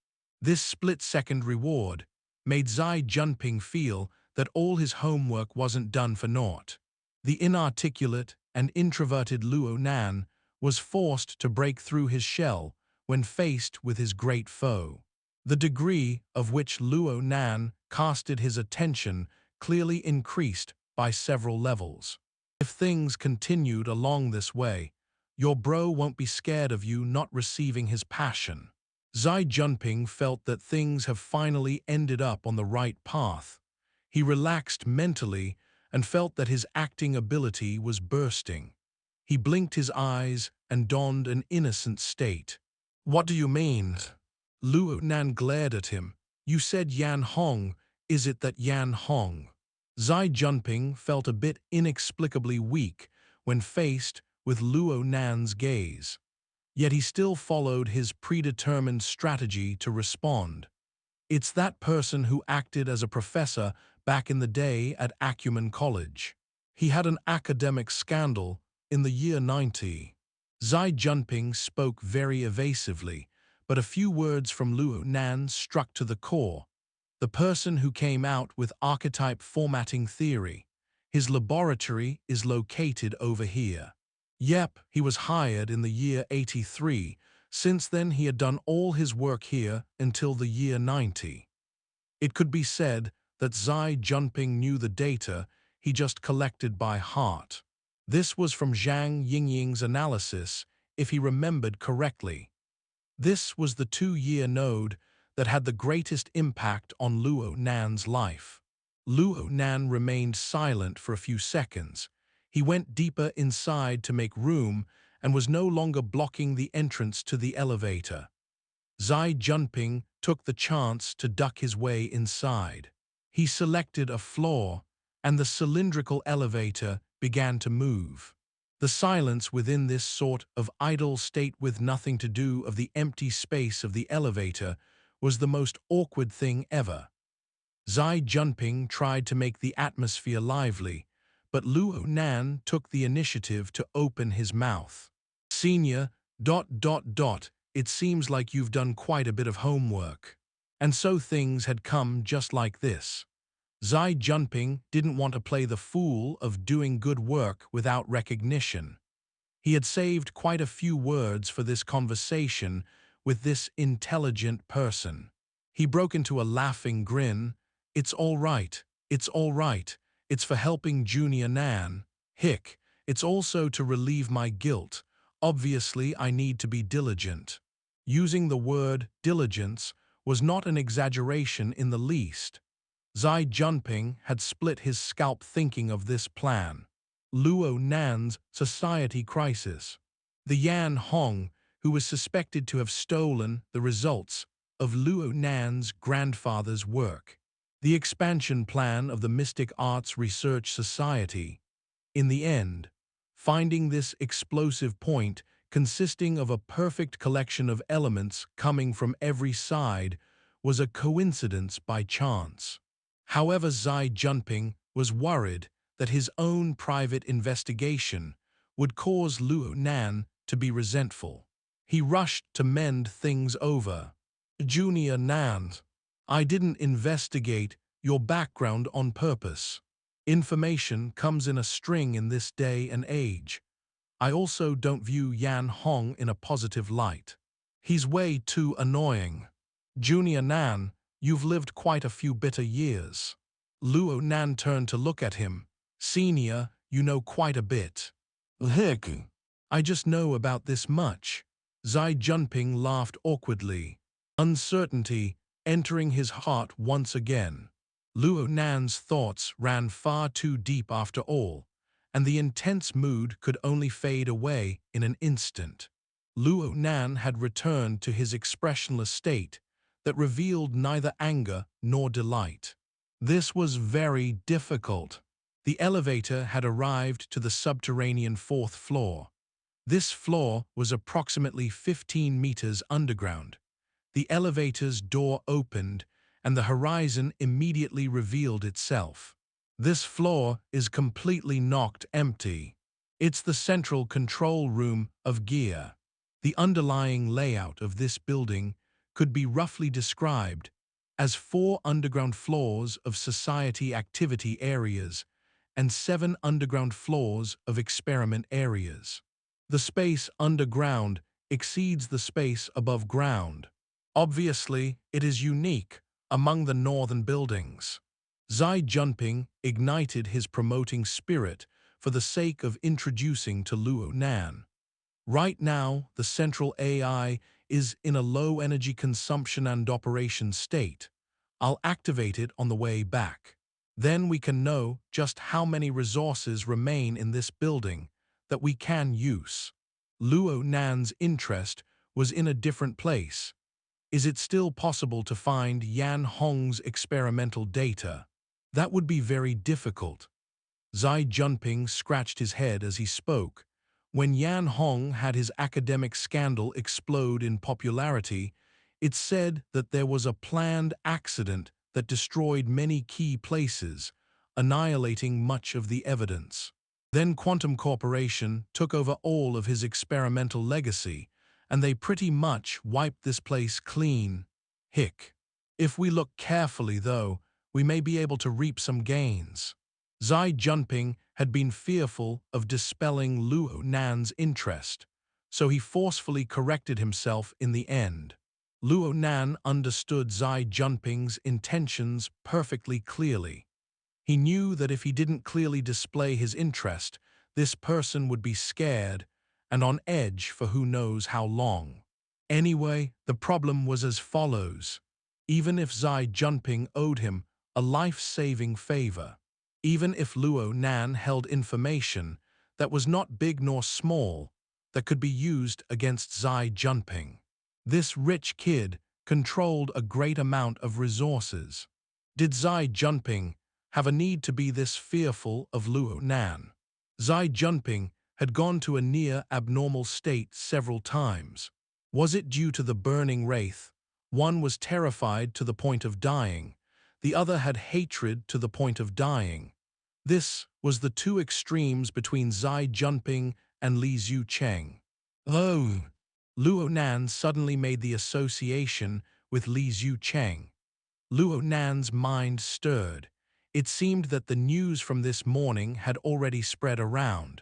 This split-second reward made Xie Junping feel that all his homework wasn't done for naught. The inarticulate and introverted Luo Nan was forced to break through his shell when faced with his great foe. The degree of which Luo Nan casted his attention clearly increased by several levels. If things continued along this way, your bro won't be scared of you not receiving his passion. Xie Junping felt that things have finally ended up on the right path. He relaxed mentally and felt that his acting ability was bursting. He blinked his eyes and donned an innocent state. What do you mean? Luo Nan glared at him. You said Yan Hong. Is it that Yan Hong? Xie Junping felt a bit inexplicably weak when faced with Luo Nan's gaze. Yet he still followed his predetermined strategy to respond. It's that person who acted as a professor back in the day at Acumen College. He had an academic scandal in the year 90. Xie Junping spoke very evasively, but a few words from Luo Nan struck to the core. The person who came out with archetype formatting theory. His laboratory is located over here. Yep, he was hired in the year 83. Since then he had done all his work here until the year 90. It could be said that Xie Junping knew the data he just collected by heart. This was from Zhang Yingying's analysis, if he remembered correctly. This was the 2-year node that had the greatest impact on Luo Nan's life. Luo Nan remained silent for a few seconds. He went deeper inside to make room and was no longer blocking the entrance to the elevator. Xie Junping took the chance to duck his way inside. He selected a floor and the cylindrical elevator began to move. The silence within this sort of idle state with nothing to do of the empty space of the elevator was the most awkward thing ever. Xie Junping tried to make the atmosphere lively, but Luo Nan took the initiative to open his mouth. Senior, ... it seems like you've done quite a bit of homework. And so things had come just like this. Xie Junping didn't want to play the fool of doing good work without recognition. He had saved quite a few words for this conversation with this intelligent person. He broke into a laughing grin. It's all right. It's all right. It's for helping Junior Nan. Hick. It's also to relieve my guilt. Obviously, I need to be diligent. Using the word diligence was not an exaggeration in the least. Xie Junping had split his scalp thinking of this plan. Luo Nan's society crisis. The Yan Hong, who was suspected to have stolen the results of Luo Nan's grandfather's work. The expansion plan of the Mystic Arts Research Society. In the end, finding this explosive point consisting of a perfect collection of elements coming from every side was a coincidence by chance. However, Xie Junping was worried that his own private investigation would cause Luo Nan to be resentful. He rushed to mend things over. Junior Nan, I didn't investigate your background on purpose. Information comes in a string in this day and age. I also don't view Yan Hong in a positive light. He's way too annoying. Junior Nan, you've lived quite a few bitter years. Luo Nan turned to look at him. Senior, you know quite a bit. Heck, I just know about this much. Xie Junping laughed awkwardly. Uncertainty entering his heart once again. Luo Nan's thoughts ran far too deep after all, and the intense mood could only fade away in an instant. Luo Nan had returned to his expressionless state that revealed neither anger nor delight. This was very difficult. The elevator had arrived to the subterranean fourth floor. This floor was approximately 15 meters underground. The elevator's door opened, and the horizon immediately revealed itself. This floor is completely knocked empty. It's the central control room of Gear. The underlying layout of this building could be roughly described as 4 underground floors of society activity areas and 7 underground floors of experiment areas. The space underground exceeds the space above ground. Obviously, it is unique among the northern buildings. Xie Junping ignited his promoting spirit for the sake of introducing to Luo Nan. Right now, the central AI is in a low energy consumption and operation state. I'll activate it on the way back. Then we can know just how many resources remain in this building that we can use. Luo Nan's interest was in a different place. Is it still possible to find Yan Hong's experimental data? That would be very difficult. Xie Junping scratched his head as he spoke. When Yan Hong had his academic scandal explode in popularity, it's said that there was a planned accident that destroyed many key places, annihilating much of the evidence. Then Quantum Corporation took over all of his experimental legacy, and they pretty much wiped this place clean. Hick. If we look carefully, though, we may be able to reap some gains. Xie Junping had been fearful of dispelling Luo Nan's interest, so he forcefully corrected himself in the end. Luo Nan understood Xie Junping's intentions perfectly clearly. He knew that if he didn't clearly display his interest, this person would be scared and on edge for who knows how long. Anyway, the problem was as follows. Even if Xie Junping owed him a life-saving favor, even if Luo Nan held information that was not big nor small that could be used against Xie Junping, this rich kid controlled a great amount of resources. Did Xie Junping have a need to be this fearful of Luo Nan? Xie Junping had gone to a near-abnormal state several times. Was it due to the burning wraith? One was terrified to the point of dying. The other had hatred to the point of dying. This was the two extremes between Xie Junping and Li Xiucheng. Oh! Luo Nan suddenly made the association with Li Xiucheng. Luo Nan's mind stirred. It seemed that the news from this morning had already spread around.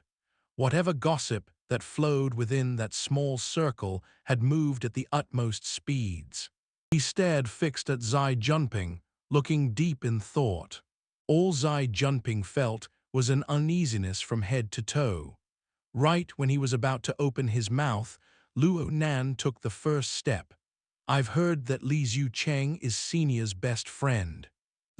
Whatever gossip that flowed within that small circle had moved at the utmost speeds. He stared fixed at Xie Junping, looking deep in thought. All Xie Junping felt was an uneasiness from head to toe. Right when he was about to open his mouth, Luo Nan took the first step. "I've heard that Li Xiucheng is Senior's best friend."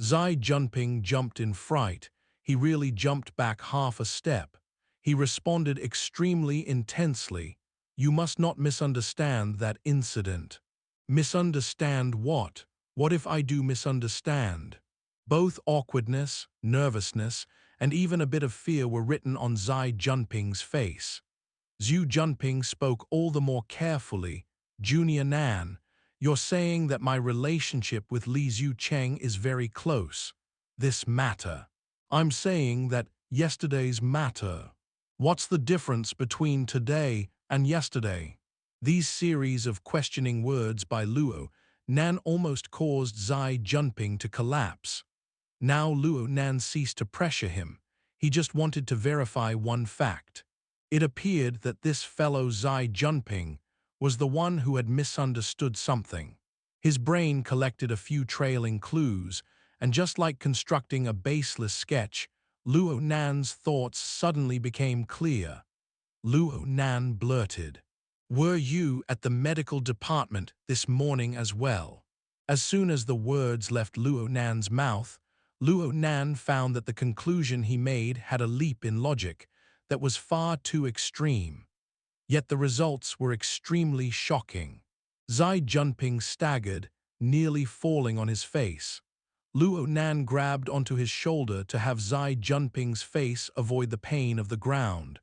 Xie Junping jumped in fright. He really jumped back half a step. He responded extremely intensely. "You must not misunderstand that incident." "Misunderstand what? What if I do misunderstand?" Both awkwardness, nervousness, and even a bit of fear were written on Xie Junping's face. Xie Junping spoke all the more carefully. "Junior Nan, you're saying that my relationship with Li Xiucheng is very close. This matter. I'm saying that yesterday's matter. What's the difference between today and yesterday?" These series of questioning words by Luo Nan almost caused Xie Junping to collapse. Now Luo Nan ceased to pressure him. He just wanted to verify one fact. It appeared that this fellow Xie Junping was the one who had misunderstood something. His brain collected a few trailing clues, and just like constructing a baseless sketch, Luo Nan's thoughts suddenly became clear. Luo Nan blurted, "Were you at the medical department this morning as well?" As soon as the words left Luo Nan's mouth, Luo Nan found that the conclusion he made had a leap in logic that was far too extreme. Yet the results were extremely shocking. Xie Junping staggered, nearly falling on his face. Luo Nan grabbed onto his shoulder to have Xie Junping's face avoid the pain of the ground.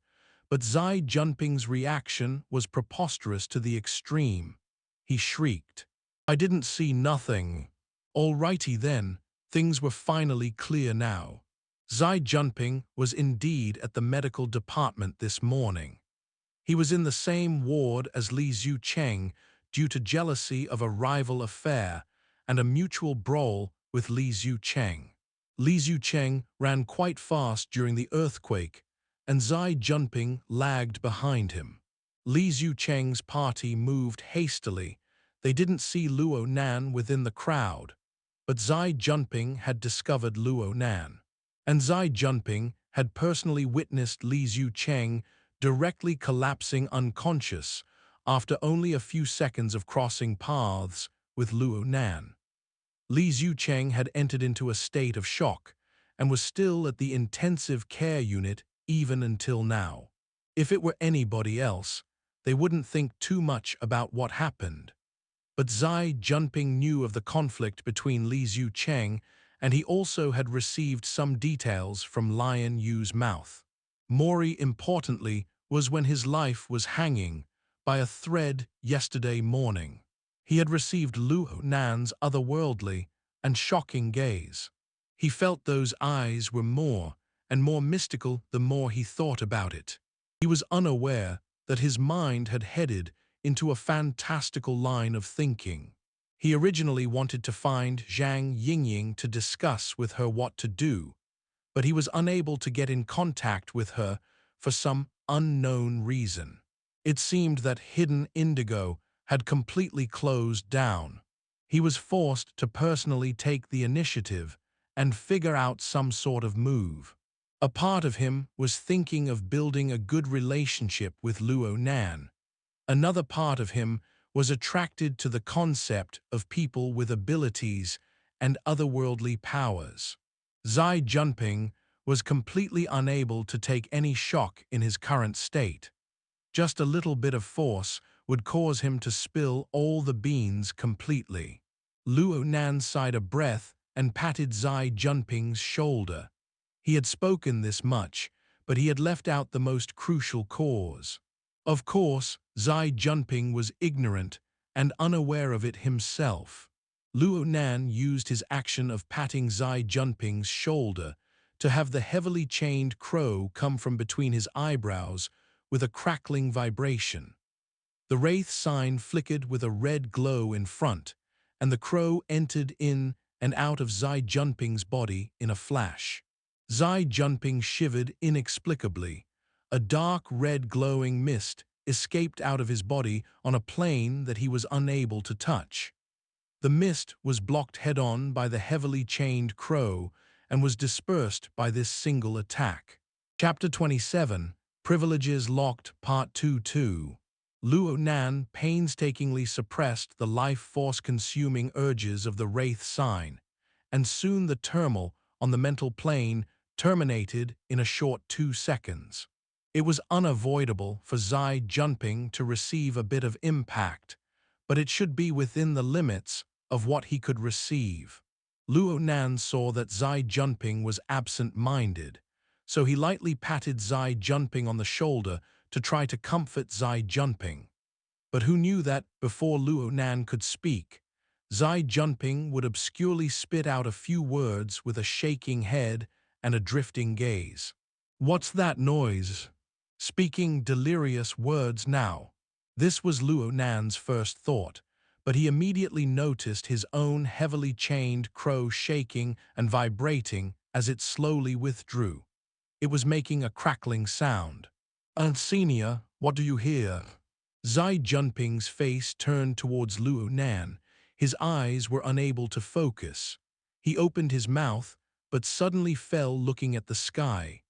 But Xie Junping's reaction was preposterous to the extreme. He shrieked, "I didn't see nothing." Alrighty then, things were finally clear now. Xie Junping was indeed at the medical department this morning. He was in the same ward as Li Xiucheng due to jealousy of a rival affair and a mutual brawl with Li Xiucheng. Li Xiucheng ran quite fast during the earthquake, and Xie Junping lagged behind him. Li Xiucheng's party moved hastily. They didn't see Luo Nan within the crowd, but Xie Junping had discovered Luo Nan. And Xie Junping had personally witnessed Li Xiucheng directly collapsing unconscious after only a few seconds of crossing paths with Luo Nan. Li Xiucheng had entered into a state of shock and was still at the intensive care unit even until now. If it were anybody else, they wouldn't think too much about what happened. But Xie Junping knew of the conflict between Li Xiucheng, and he also had received some details from Lion Yu's mouth. More importantly was when his life was hanging by a thread yesterday morning. He had received Luo Nan's otherworldly and shocking gaze. He felt those eyes were more and more mystical the more he thought about it. He was unaware that his mind had headed into a fantastical line of thinking. He originally wanted to find Zhang Yingying to discuss with her what to do, but he was unable to get in contact with her for some unknown reason. It seemed that Hidden Indigo had completely closed down. He was forced to personally take the initiative and figure out some sort of move. A part of him was thinking of building a good relationship with Luo Nan. Another part of him was attracted to the concept of people with abilities and otherworldly powers. Xie Junping was completely unable to take any shock in his current state. Just a little bit of force would cause him to spill all the beans completely. Luo Nan sighed a breath and patted Xie Junping's shoulder. He had spoken this much, but he had left out the most crucial cause. Of course, Xie Junping was ignorant and unaware of it himself. Luo Nan used his action of patting Xie Junping's shoulder to have the heavily chained crow come from between his eyebrows with a crackling vibration. The wraith sign flickered with a red glow in front, and the crow entered in and out of Xie Junping's body in a flash. Xie Junping shivered inexplicably. A dark red glowing mist escaped out of his body on a plane that he was unable to touch. The mist was blocked head-on by the heavily chained crow and was dispersed by this single attack. Chapter 27, Privileges Locked, Part 2-2. Luo Nan painstakingly suppressed the life-force-consuming urges of the wraith sign, and soon the turmoil on the mental plane terminated in a short 2 seconds. It was unavoidable for Xie Junping to receive a bit of impact, but it should be within the limits of what he could receive. Luo Nan saw that Xie Junping was absent-minded, so he lightly patted Xie Junping on the shoulder to try to comfort Xie Junping. But who knew that, before Luo Nan could speak, Xie Junping would obscurely spit out a few words with a shaking head and a drifting gaze. "What's that noise?" Speaking delirious words now. This was Luo Nan's first thought, but he immediately noticed his own heavily chained crow shaking and vibrating as it slowly withdrew. It was making a crackling sound. "Senior, what do you hear?" Xie Junping's face turned towards Luo Nan. His eyes were unable to focus. He opened his mouth, but suddenly fell looking at the sky.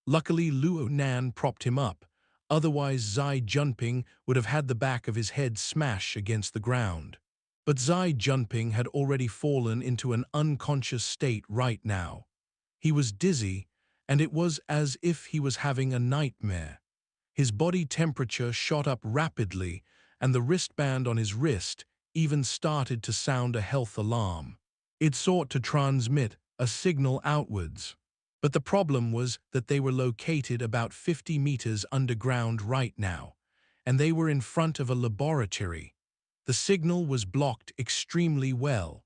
Luckily, Luo Nan propped him up, otherwise Xie Junping would have had the back of his head smash against the ground. But Xie Junping had already fallen into an unconscious state right now. He was dizzy, and it was as if he was having a nightmare. His body temperature shot up rapidly, and the wristband on his wrist even started to sound a health alarm. It sought to transmit a signal outwards. But the problem was that they were located about 50 meters underground right now, and they were in front of a laboratory. The signal was blocked extremely well.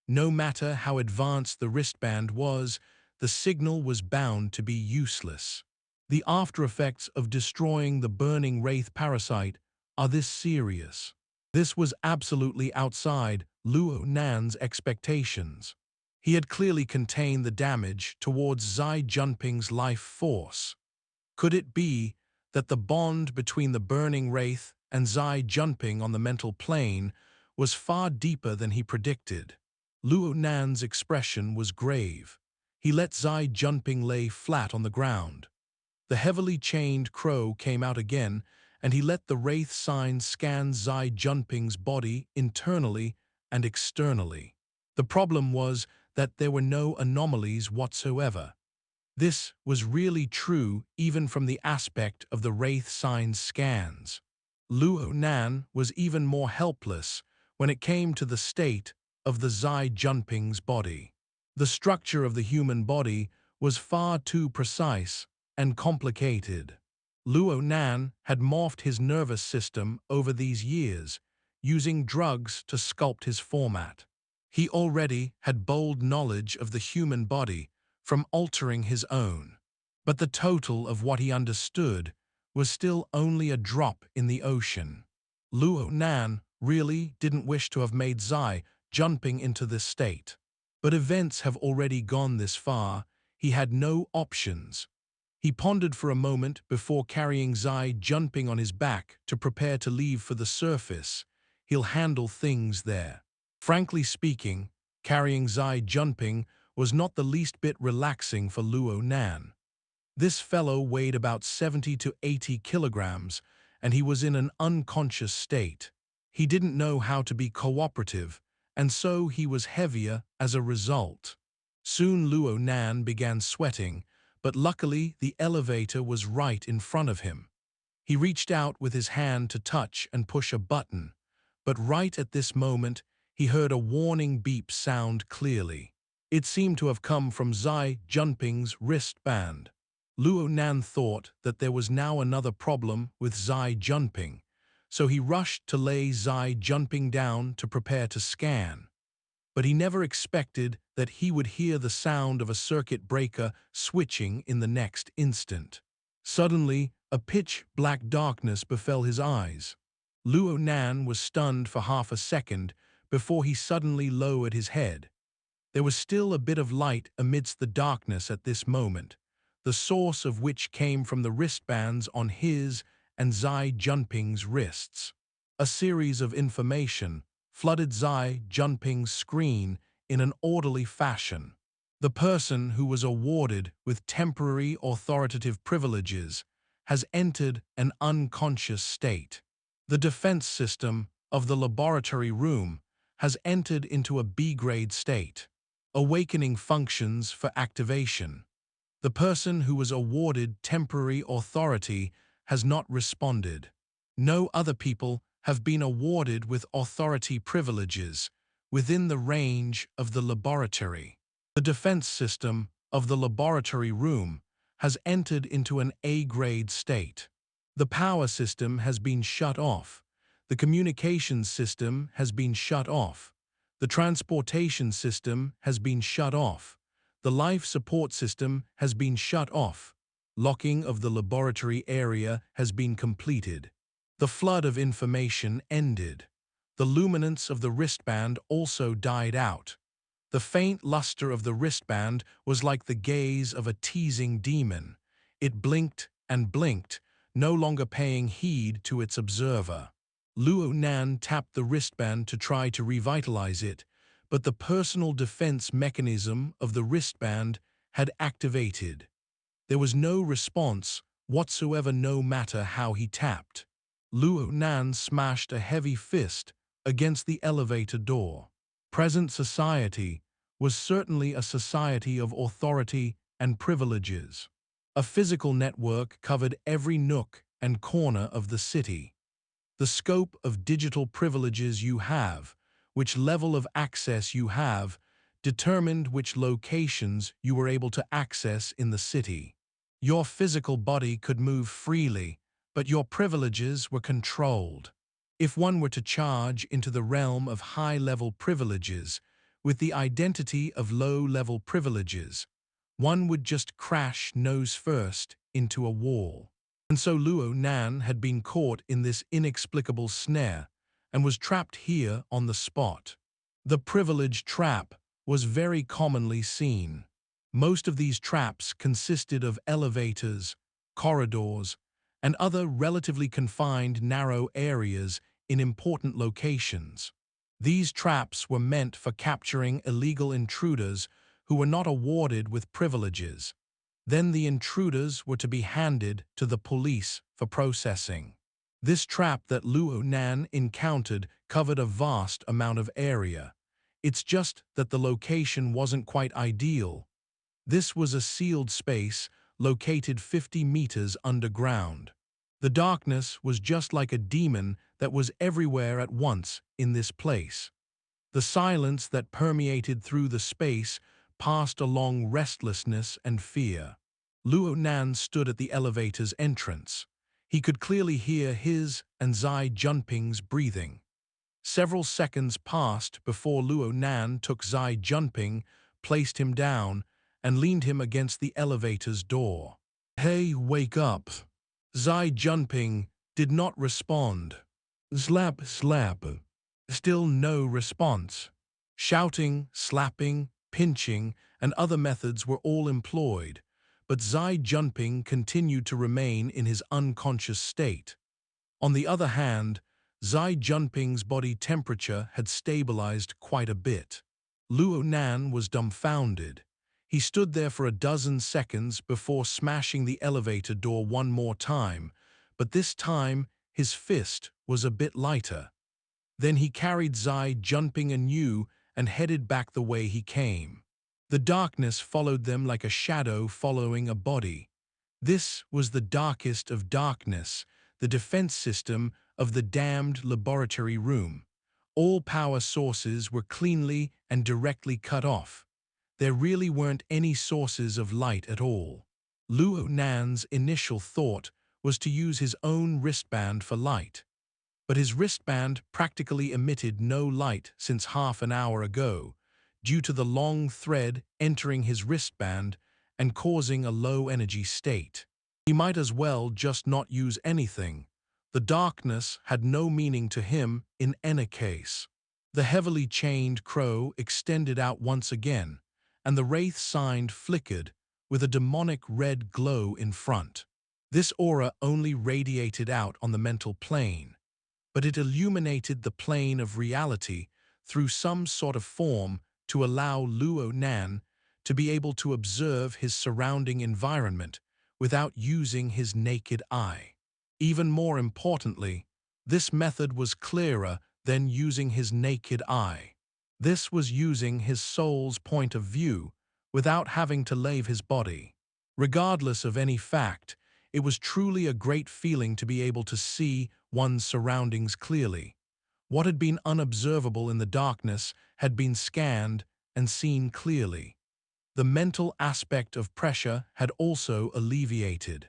No matter how advanced the wristband was, the signal was bound to be useless. The after-effects of destroying the burning wraith parasite are this serious. This was absolutely outside Luo Nan's expectations. He had clearly contained the damage towards Xie Junping's life force. Could it be that the bond between the burning wraith and Xie Junping on the mental plane was far deeper than he predicted? Luo Nan's expression was grave. He let Xie Junping lay flat on the ground. The heavily chained crow came out again, and he let the wraith sign scan Xie Junping's body internally and externally. The problem was that there were no anomalies whatsoever. This was really true even from the aspect of the wraith sign's scans. Luo Nan was even more helpless when it came to the state of the Xie Junping's body. The structure of the human body was far too precise and complicated. Luo Nan had morphed his nervous system over these years, using drugs to sculpt his format. He already had bold knowledge of the human body from altering his own. But the total of what he understood was still only a drop in the ocean. Luo Nan really didn't wish to have made Xie Junping into this state. But events have already gone this far. He had no options. He pondered for a moment before carrying Xie Junping on his back to prepare to leave for the surface. He'll handle things there. Frankly speaking, carrying Xie Junping was not the least bit relaxing for Luo Nan. This fellow weighed about 70 to 80 kilograms, and he was in an unconscious state. He didn't know how to be cooperative, and so he was heavier as a result. Soon Luo Nan began sweating, but luckily the elevator was right in front of him. He reached out with his hand to touch and push a button, but right at this moment he heard a warning beep sound clearly. It seemed to have come from Xie Junping's wristband. Luo Nan thought that there was now another problem with Xie Junping, so he rushed to lay Xie Junping down to prepare to scan. But he never expected that he would hear the sound of a circuit breaker switching in the next instant. Suddenly, a pitch-black darkness befell his eyes. Luo Nan was stunned for half a second before he suddenly lowered his head. There was still a bit of light amidst the darkness at this moment, the source of which came from the wristbands on his and Xie Junping's wrists. A series of information flooded Xie Junping's screen in an orderly fashion. The person who was awarded with temporary authoritative privileges has entered an unconscious state. The defense system of the laboratory room has entered into a B-grade state. Awakening functions for activation. The person who was awarded temporary authority has not responded. No other people have been awarded with authority privileges within the range of the laboratory. The defense system of the laboratory room has entered into an A-grade state. The power system has been shut off. The communications system has been shut off. The transportation system has been shut off. The life support system has been shut off. Locking of the laboratory area has been completed. The flood of information ended. The luminance of the wristband also died out. The faint luster of the wristband was like the gaze of a teasing demon. It blinked and blinked, no longer paying heed to its observer. Luo Nan tapped the wristband to try to revitalize it, but the personal defense mechanism of the wristband had activated. There was no response whatsoever, no matter how he tapped. Luo Nan smashed a heavy fist against the elevator door. Present society was certainly a society of authority and privileges. A physical network covered every nook and corner of the city. The scope of digital privileges you have, which level of access you have, determined which locations you were able to access in the city. Your physical body could move freely, but your privileges were controlled. If one were to charge into the realm of high-level privileges with the identity of low-level privileges, one would just crash nose first into a wall. And so Luo Nan had been caught in this inexplicable snare and was trapped here on the spot. The privilege trap was very commonly seen. Most of these traps consisted of elevators, corridors, and other relatively confined narrow areas in important locations. These traps were meant for capturing illegal intruders who were not awarded with privileges. Then the intruders were to be handed to the police for processing. This trap that Luo Nan encountered covered a vast amount of area. It's just that the location wasn't quite ideal. This was a sealed space located 50 meters underground. The darkness was just like a demon that was everywhere at once in this place. The silence that permeated through the space passed along restlessness and fear. Luo Nan stood at the elevator's entrance. He could clearly hear his and Xie Junping's breathing. Several seconds passed before Luo Nan took Xie Junping, placed him down, and leaned him against the elevator's door. "Hey, wake up." Xie Junping did not respond. Slap, slap. Still no response. Shouting, slapping, pinching, and other methods were all employed, but Xie Junping continued to remain in his unconscious state. On the other hand, Xie Junping's body temperature had stabilized quite a bit. Luo Nan was dumbfounded. He stood there for a dozen seconds before smashing the elevator door one more time, but this time his fist was a bit lighter. Then he carried Xie Junping anew and headed back the way he came. The darkness followed them like a shadow following a body. This was the darkest of darkness, the defense system of the damned laboratory room. All power sources were cleanly and directly cut off. there really weren't any sources of light at all. Luo Nan's initial thought was to use his own wristband for light. But his wristband practically emitted no light since half an hour ago, due to the long thread entering his wristband and causing a low-energy state. He might as well just not use anything. The darkness had no meaning to him in any case. The heavily chained crow extended out once again, and the wraith sign flickered with a demonic red glow in front. This aura only radiated out on the mental plane, but it illuminated the plane of reality through some sort of form to allow Luo Nan to be able to observe his surrounding environment without using his naked eye. Even more importantly, this method was clearer than using his naked eye. This was using his soul's point of view without having to leave his body. Regardless of any fact, it was truly a great feeling to be able to see one's surroundings clearly. What had been unobservable in the darkness had been scanned and seen clearly. The mental aspect of pressure had also alleviated.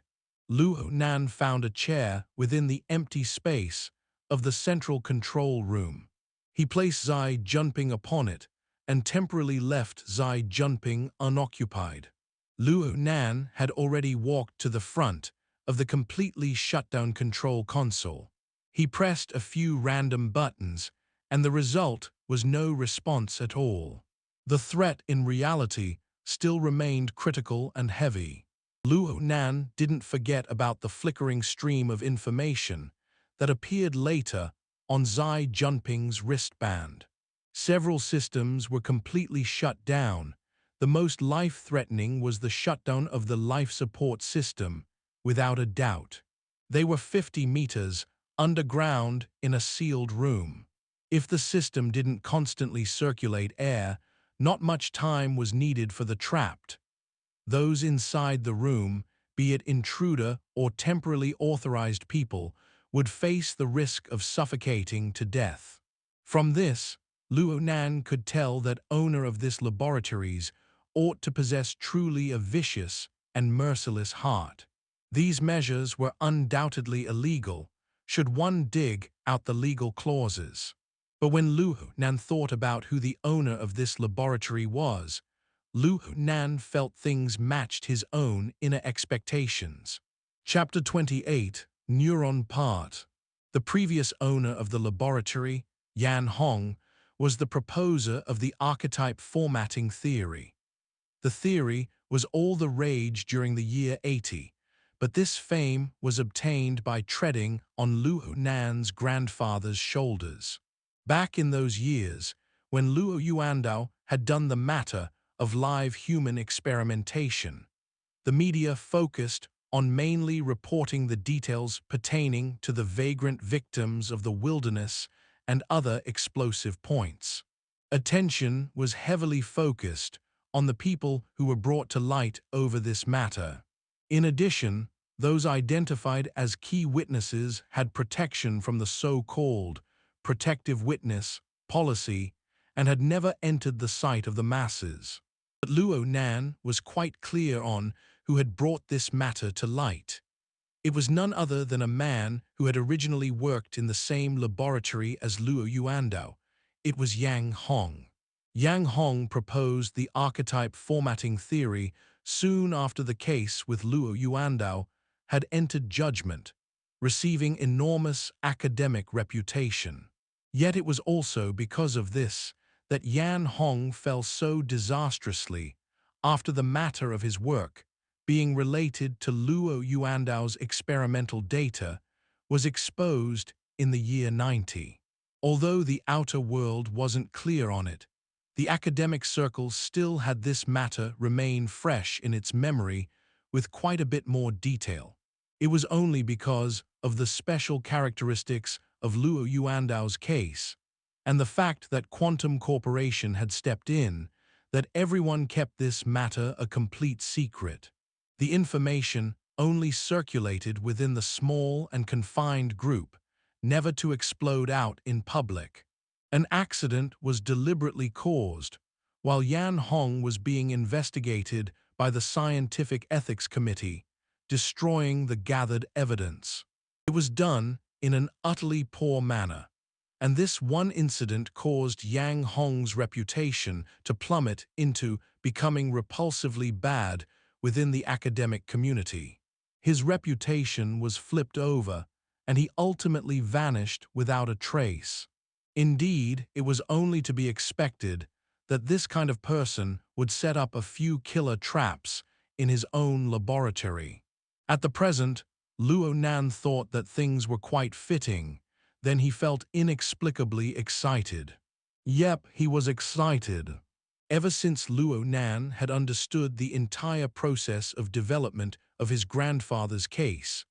Luo Nan found a chair within the empty space of the central control room. He placed Xie Junping upon it and temporarily left Xie Junping unoccupied. Luo Nan had already walked to the front of the completely shut-down control console. He pressed a few random buttons, and the result was no response at all. The threat in reality still remained critical and heavy. Luo Nan didn't forget about the flickering stream of information that appeared later on Xie Junping's wristband. Several systems were completely shut down. The most life-threatening was the shutdown of the life support system, without a doubt. They were 50 meters underground in a sealed room. If the system didn't constantly circulate air, not much time was needed for the trapped. Those inside the room, be it intruder or temporarily authorized people, would face the risk of suffocating to death. From this, Luo Nan could tell that owner of this laboratories ought to possess truly a vicious and merciless heart. These measures were undoubtedly illegal, should one dig out the legal clauses. But when Luo Nan thought about who the owner of this laboratory was, Luo Nan felt things matched his own inner expectations. Chapter 28, Neuron Part. The previous owner of the laboratory, Yan Hong, was the proposer of the archetype formatting theory. The theory was all the rage during the year 80, but this fame was obtained by treading on Luo Nan's grandfather's shoulders. Back in those years, when Luo Yuandao had done the matter of live human experimentation, the media focused on mainly reporting the details pertaining to the vagrant victims of the wilderness and other explosive points. Attention was heavily focused on the people who were brought to light over this matter. In addition, those identified as key witnesses had protection from the so-called protective witness policy and had never entered the sight of the masses. But Luo Nan was quite clear on who had brought this matter to light. It was none other than a man who had originally worked in the same laboratory as Luo Yuandao. It was Yang Hong. Yang Hong proposed the archetype formatting theory soon after the case with Luo Yuandao had entered judgment, receiving enormous academic reputation. Yet it was also because of this that Yan Hong fell so disastrously after the matter of his work, being related to Luo Yuandao's experimental data, was exposed in the year 90. Although the outer world wasn't clear on it, the academic circles still had this matter remain fresh in its memory with quite a bit more detail. It was only because of the special characteristics of Luo Yuandao's case, and the fact that Quantum Corporation had stepped in, that everyone kept this matter a complete secret. The information only circulated within the small and confined group, never to explode out in public. An accident was deliberately caused, while Yan Hong was being investigated by the Scientific Ethics Committee, destroying the gathered evidence. It was done in an utterly poor manner, and this one incident caused Yang Hong's reputation to plummet into becoming repulsively bad within the academic community. His reputation was flipped over, and he ultimately vanished without a trace. Indeed, it was only to be expected that this kind of person would set up a few killer traps in his own laboratory. At the present, Luo Nan thought that things were quite fitting. Then he felt inexplicably excited. Yep, he was excited. Ever since Luo Nan had understood the entire process of development of his grandfather's case,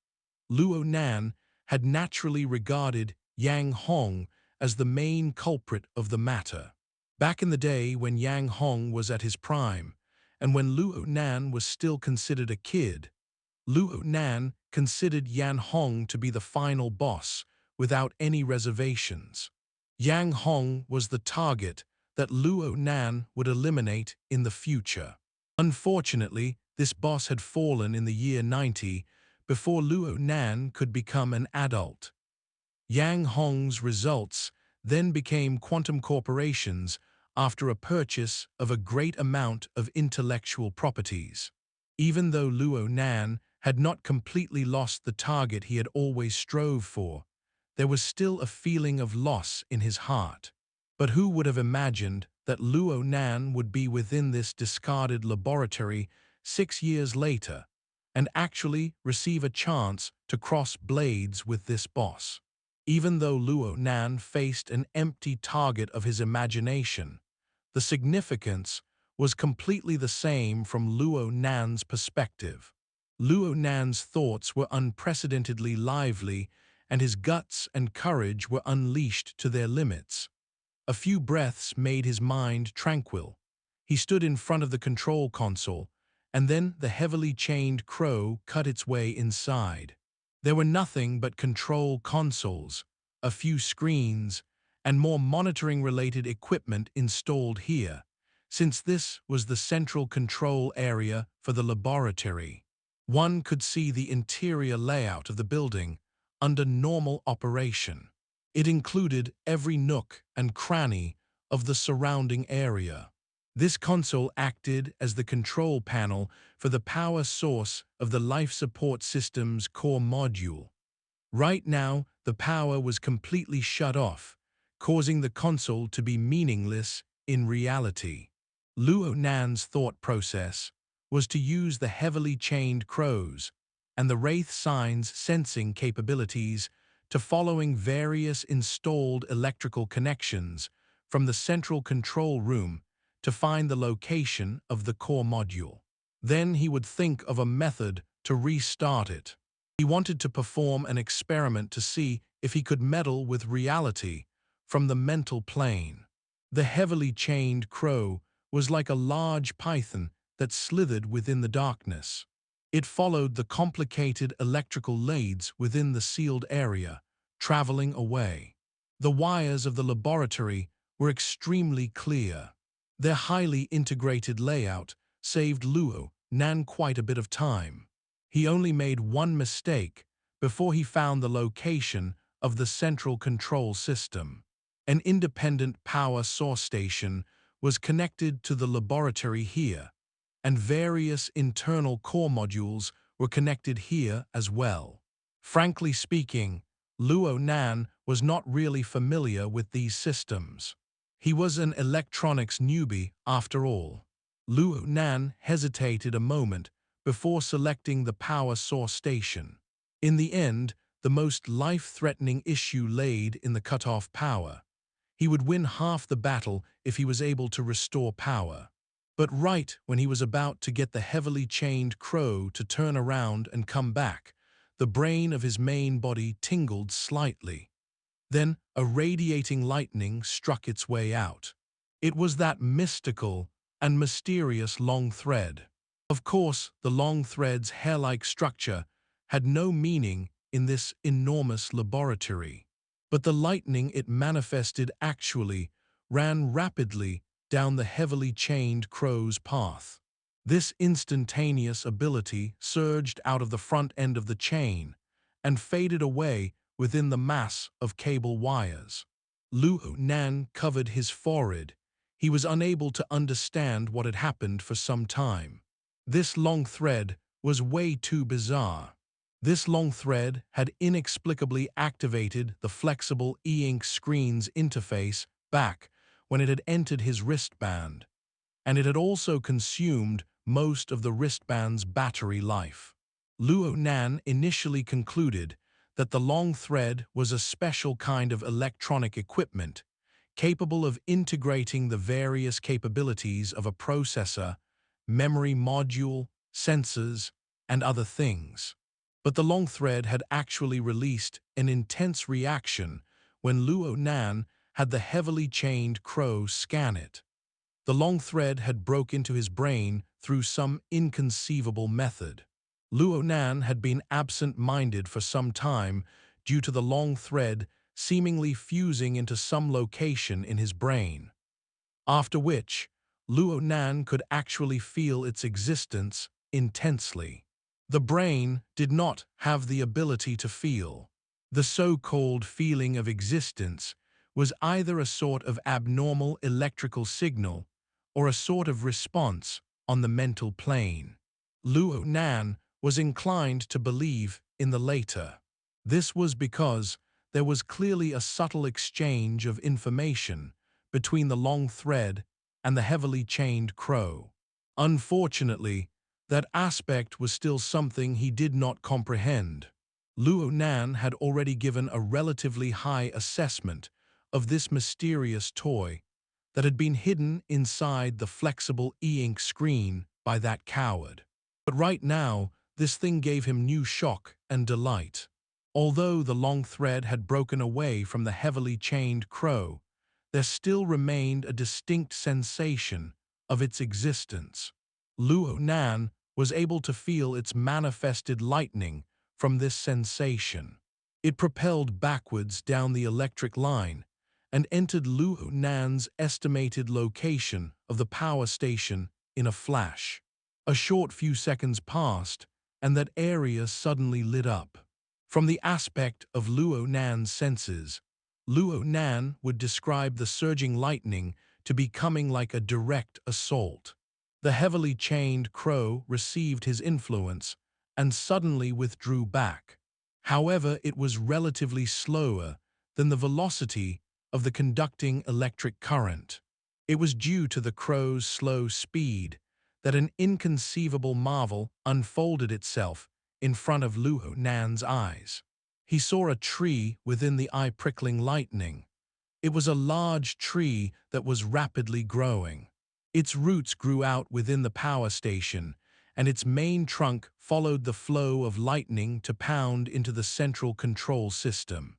Luo Nan had naturally regarded Yang Hong as the main culprit of the matter. Back in the day when Yang Hong was at his prime, and when Luo Nan was still considered a kid, Luo Nan considered Yan Hong to be the final boss without any reservations. Yang Hong was the target that Luo Nan would eliminate in the future. Unfortunately, this boss had fallen in the year 90 before Luo Nan could become an adult. Yang Hong's results then became quantum corporations after a purchase of a great amount of intellectual properties. Even though Luo Nan had not completely lost the target he had always strove for, there was still a feeling of loss in his heart. But who would have imagined that Luo Nan would be within this discarded laboratory 6 years later and actually receive a chance to cross blades with this boss? Even though Luo Nan faced an empty target of his imagination, the significance was completely the same from Luo Nan's perspective. Luo Nan's thoughts were unprecedentedly lively, and his guts and courage were unleashed to their limits. A few breaths made his mind tranquil. He stood in front of the control console, and then the heavily chained crow cut its way inside. There were nothing but control consoles, a few screens, and more monitoring-related equipment installed here, since this was the central control area for the laboratory. One could see the interior layout of the building under normal operation. It included every nook and cranny of the surrounding area. This console acted as the control panel for the power source of the life support system's core module. Right now, the power was completely shut off, causing the console to be meaningless in reality. Luo Nan's thought process was to use the heavily chained crows and the Wraith Sign's sensing capabilities to following various installed electrical connections from the central control room to find the location of the core module. Then he would think of a method to restart it. He wanted to perform an experiment to see if he could meddle with reality from the mental plane. The heavily chained crow was like a large python that slithered within the darkness. It followed the complicated electrical leads within the sealed area, traveling away. The wires of the laboratory were extremely clear. Their highly integrated layout saved Luo Nan quite a bit of time. He only made one mistake before he found the location of the central control system. An independent power source station was connected to the laboratory here, and various internal core modules were connected here as well. Frankly speaking, Luo Nan was not really familiar with these systems. He was an electronics newbie after all. Luo Nan hesitated a moment before selecting the power source station. In the end, the most life-threatening issue laid in the cut-off power. He would win half the battle if he was able to restore power. But right when he was about to get the heavily chained crow to turn around and come back, the brain of his main body tingled slightly. Then a radiating lightning struck its way out. It was that mystical and mysterious long thread. Of course, the long thread's hair-like structure had no meaning in this enormous laboratory. But the lightning it manifested actually ran rapidly down the heavily chained crow's path. This instantaneous ability surged out of the front end of the chain and faded away within the mass of cable wires. Luo Nan covered his forehead. He was unable to understand what had happened for some time. This long thread was way too bizarre. This long thread had inexplicably activated the flexible e-ink screen's interface back when it had entered his wristband, and it had also consumed most of the wristband's battery life. Luo Nan initially concluded that the long thread was a special kind of electronic equipment capable of integrating the various capabilities of a processor, memory module, sensors, and other things. But the long thread had actually released an intense reaction when Luo Nan had the heavily chained crow scan it. The long thread had broke into his brain through some inconceivable method. Luo Nan had been absent-minded for some time due to the long thread seemingly fusing into some location in his brain, after which Luo Nan could actually feel its existence intensely. The brain did not have the ability to feel. The so-called feeling of existence was either a sort of abnormal electrical signal or a sort of response on the mental plane. Luo Nan was inclined to believe in the latter. This was because there was clearly a subtle exchange of information between the long thread and the heavily chained crow. Unfortunately, that aspect was still something he did not comprehend. Luo Nan had already given a relatively high assessment of this mysterious toy that had been hidden inside the flexible e-ink screen by that coward. But right now, this thing gave him new shock and delight. Although the long thread had broken away from the heavily chained crow, there still remained a distinct sensation of its existence. Luo Nan was able to feel its manifested lightning from this sensation. It propelled backwards down the electric line and entered Luo Nan's estimated location of the power station in a flash. A short few seconds passed, and that area suddenly lit up. From the aspect of Luo Nan's senses, Luo Nan would describe the surging lightning to be coming like a direct assault. The heavily chained crow received his influence and suddenly withdrew back. However, it was relatively slower than the velocity of the conducting electric current. It was due to the crow's slow speed that an inconceivable marvel unfolded itself in front of Luo Nan's eyes. He saw a tree within the eye-prickling lightning. It was a large tree that was rapidly growing. Its roots grew out within the power station, and its main trunk followed the flow of lightning to pound into the central control system.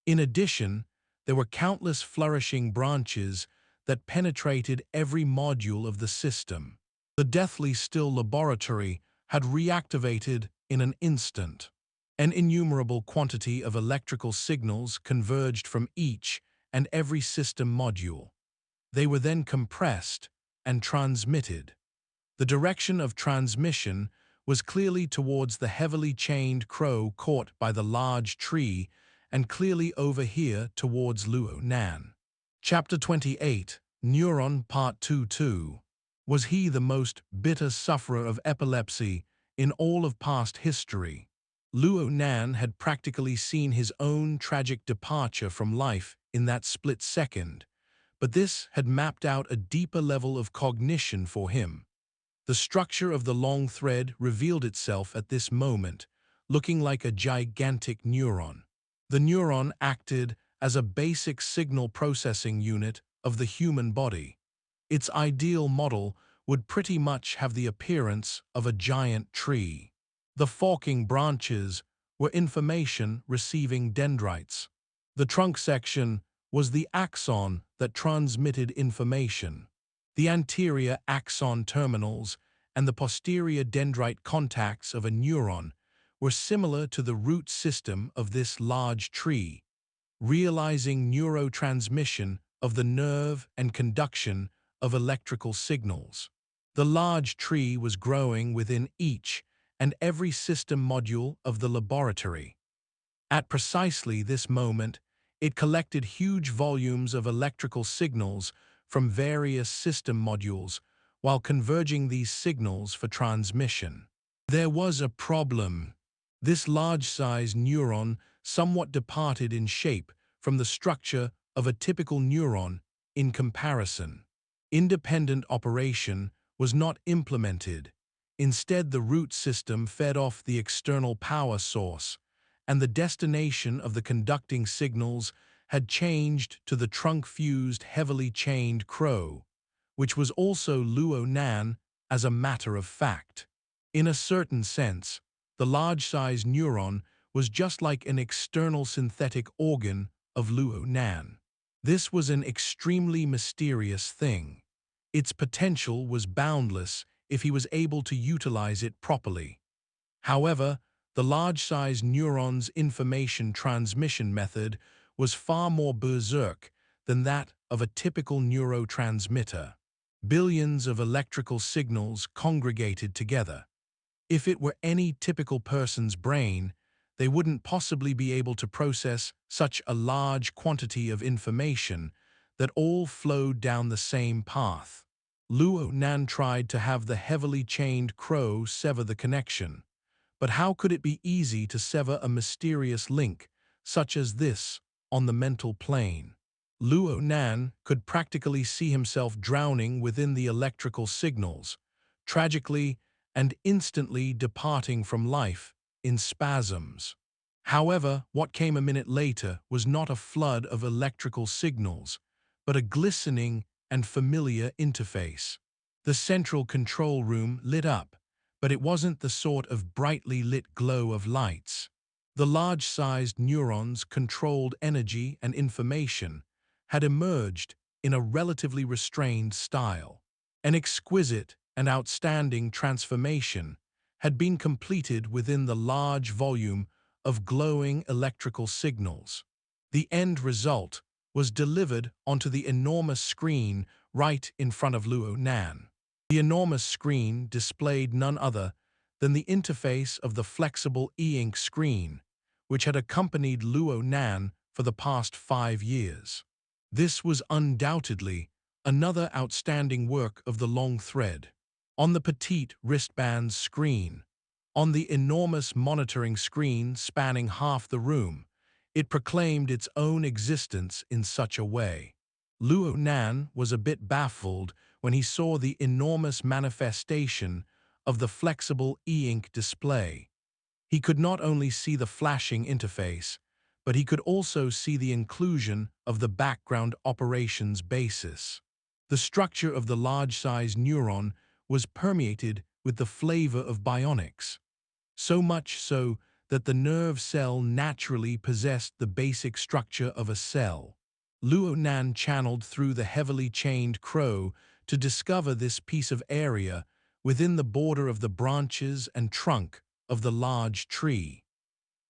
In addition, there were countless flourishing branches that penetrated every module of the system. The deathly still laboratory had reactivated in an instant. An innumerable quantity of electrical signals converged from each and every system module. They were then compressed and transmitted. The direction of transmission was clearly towards the heavily chained crow caught by the large tree and clearly over here towards Luo Nan. Chapter 28, Neuron Part 2-2. Was he the most bitter sufferer of epilepsy in all of past history? Luo Nan had practically seen his own tragic departure from life in that split second, but this had mapped out a deeper level of cognition for him. The structure of the long thread revealed itself at this moment, looking like a gigantic neuron. The neuron acted as a basic signal processing unit of the human body. Its ideal model would pretty much have the appearance of a giant tree. The forking branches were information-receiving dendrites. The trunk section was the axon that transmitted information. The anterior axon terminals and the posterior dendrite contacts of a neuron were similar to the root system of this large tree, realizing neurotransmission of the nerve and conduction of electrical signals. The large tree was growing within each and every system module of the laboratory. At precisely this moment, it collected huge volumes of electrical signals from various system modules while converging these signals for transmission. There was a problem. This large-sized neuron somewhat departed in shape from the structure of a typical neuron in comparison. Independent operation was not implemented. Instead, the root system fed off the external power source, and the destination of the conducting signals had changed to the trunk-fused, heavily chained crow, which was also Luo Nan as a matter of fact. In a certain sense, the large-sized neuron was just like an external synthetic organ of Luo Nan. This was an extremely mysterious thing. Its potential was boundless if he was able to utilize it properly. However, the large-sized neuron's information transmission method was far more berserk than that of a typical neurotransmitter. Billions of electrical signals congregated together. If it were any typical person's brain, they wouldn't possibly be able to process such a large quantity of information that all flowed down the same path. Luo Nan tried to have the heavily chained crow sever the connection. But how could it be easy to sever a mysterious link, such as this, on the mental plane? Luo Nan could practically see himself drowning within the electrical signals, tragically and instantly departing from life in spasms. However, what came a minute later was not a flood of electrical signals, but a glistening and familiar interface. The central control room lit up, but it wasn't the sort of brightly lit glow of lights. The large-sized neurons controlled energy and information had emerged in a relatively restrained style. An exquisite and outstanding transformation had been completed within the large volume of glowing electrical signals. The end result was delivered onto the enormous screen right in front of Luo Nan. The enormous screen displayed none other than the interface of the flexible e-ink screen, which had accompanied Luo Nan for the past 5 years. This was undoubtedly another outstanding work of the long thread. On the petite wristband screen, on the enormous monitoring screen spanning half the room, it proclaimed its own existence in such a way. Luo Nan was a bit baffled when he saw the enormous manifestation of the flexible e-ink display. He could not only see the flashing interface, but he could also see the inclusion of the background operations basis. The structure of the large-sized neuron was permeated with the flavor of bionics, so much so that the nerve cell naturally possessed the basic structure of a cell. Luo Nan channeled through the heavily chained crow to discover this piece of area within the border of the branches and trunk of the large tree.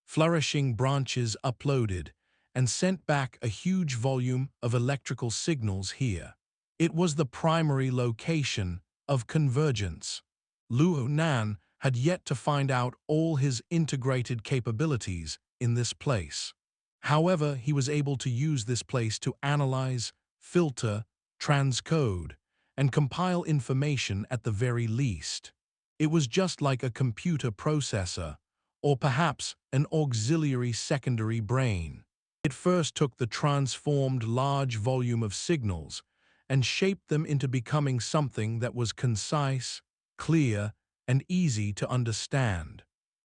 Flourishing branches uploaded and sent back a huge volume of electrical signals here. It was the primary location of convergence. Luo Nan had yet to find out all his integrated capabilities in this place. However, he was able to use this place to analyze, filter, transcode, and compile information at the very least. It was just like a computer processor, or perhaps an auxiliary secondary brain. It first took the transformed large volume of signals and shaped them into becoming something that was concise, clear, and easy to understand.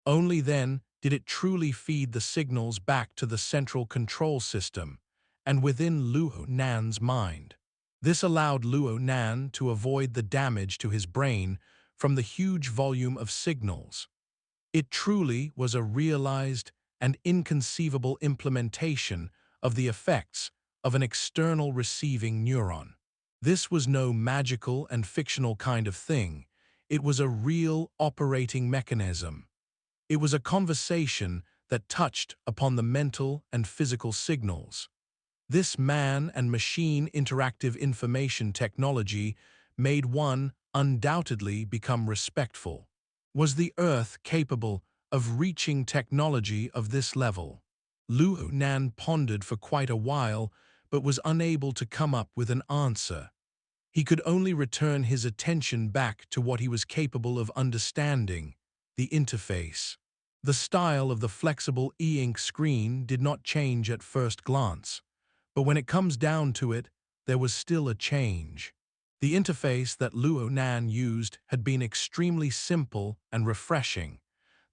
Only then did it truly feed the signals back to the central control system and within Luo Nan's mind. This allowed Luo Nan to avoid the damage to his brain from the huge volume of signals. It truly was a realized and inconceivable implementation of the effects of an external receiving neuron. This was no magical and fictional kind of thing. It was a real operating mechanism. It was a conversation that touched upon the mental and physical signals. This man and machine interactive information technology made one undoubtedly become respectful. Was the Earth capable of reaching technology of this level? Luo Nan pondered for quite a while, but was unable to come up with an answer. He could only return his attention back to what he was capable of understanding, the interface. The style of the flexible e-ink screen did not change at first glance, but when it comes down to it, there was still a change. The interface that Luo Nan used had been extremely simple and refreshing.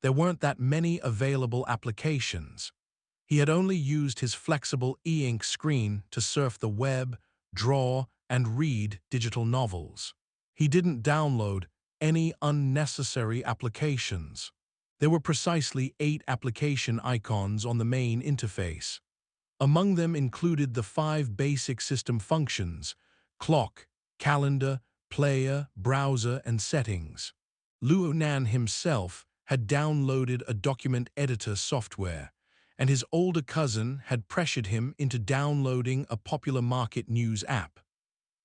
There weren't that many available applications. He had only used his flexible e-ink screen to surf the web, draw, and read digital novels. He didn't download any unnecessary applications. There were precisely 8 application icons on the main interface. Among them included the 5 basic system functions: clock, calendar, player, browser, and settings. Luo Nan himself had downloaded a document editor software, and his older cousin had pressured him into downloading a popular market news app.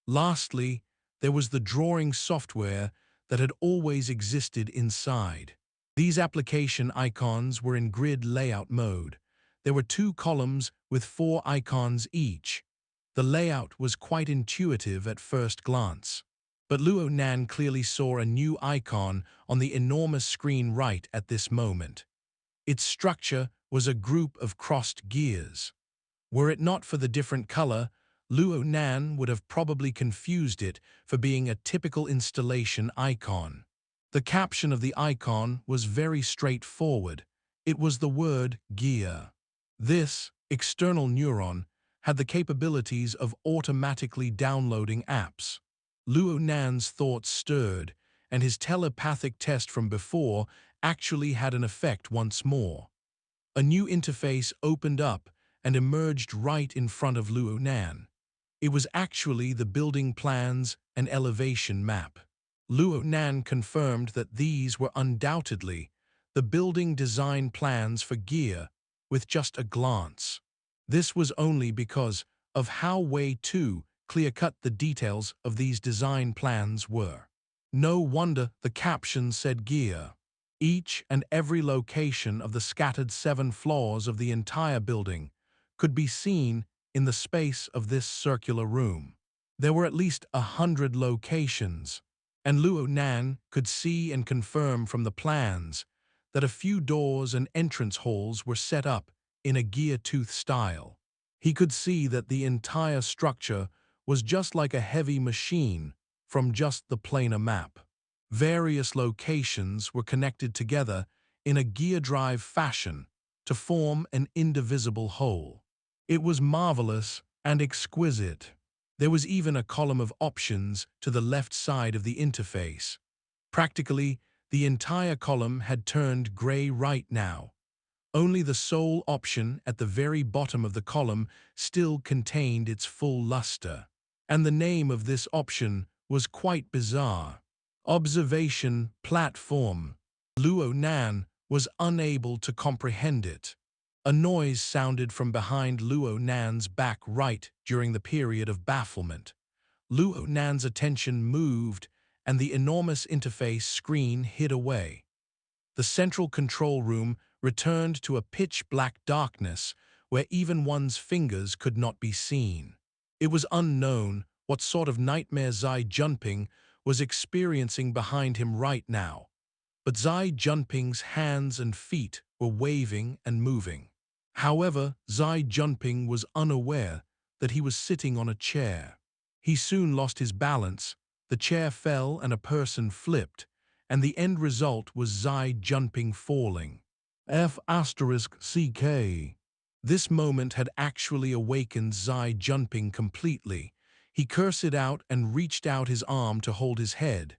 Lastly, there was the drawing software that had always existed inside. These application icons were in grid layout mode. There were 2 columns with 4 icons each. The layout was quite intuitive at first glance. But Luo Nan clearly saw a new icon on the enormous screen right at this moment. Its structure was a group of crossed gears. Were it not for the different color, Luo Nan would have probably confused it for being a typical installation icon. The caption of the icon was very straightforward. It was the word gear. This external neuron had the capabilities of automatically downloading apps. Luo Nan's thoughts stirred, and his telepathic test from before actually had an effect once more. A new interface opened up and emerged right in front of Luo Nan. It was actually the building plans and elevation map. Luo Nan confirmed that these were undoubtedly the building design plans for Gear with just a glance. This was only because of how way too clear-cut the details of these design plans were. No wonder the caption said Gear. Each and every location of the scattered 7 floors of the entire building could be seen in the space of this circular room. There were at least 100 locations, and Luo Nan could see and confirm from the plans that a few doors and entrance halls were set up in a gear tooth style. He could see that the entire structure was just like a heavy machine from just the planar map. Various locations were connected together in a gear drive fashion to form an indivisible whole. It was marvelous and exquisite. There was even a column of options to the left side of the interface. Practically, the entire column had turned gray right now. Only the sole option at the very bottom of the column still contained its full luster. And the name of this option was quite bizarre. Observation platform. Luo Nan was unable to comprehend it. A noise sounded from behind Luo Nan's back right during the period of bafflement. Luo Nan's attention moved, and the enormous interface screen hid away. The central control room returned to a pitch-black darkness where even one's fingers could not be seen. It was unknown what sort of nightmare Xie Junping was experiencing behind him right now, but Xie Junping's hands and feet were waving and moving. However, Xie Junping was unaware that he was sitting on a chair. He soon lost his balance, the chair fell and a person flipped, and the end result was Xie Junping falling. F***CK. This moment had actually awakened Xie Junping completely. He cursed it out and reached out his arm to hold his head.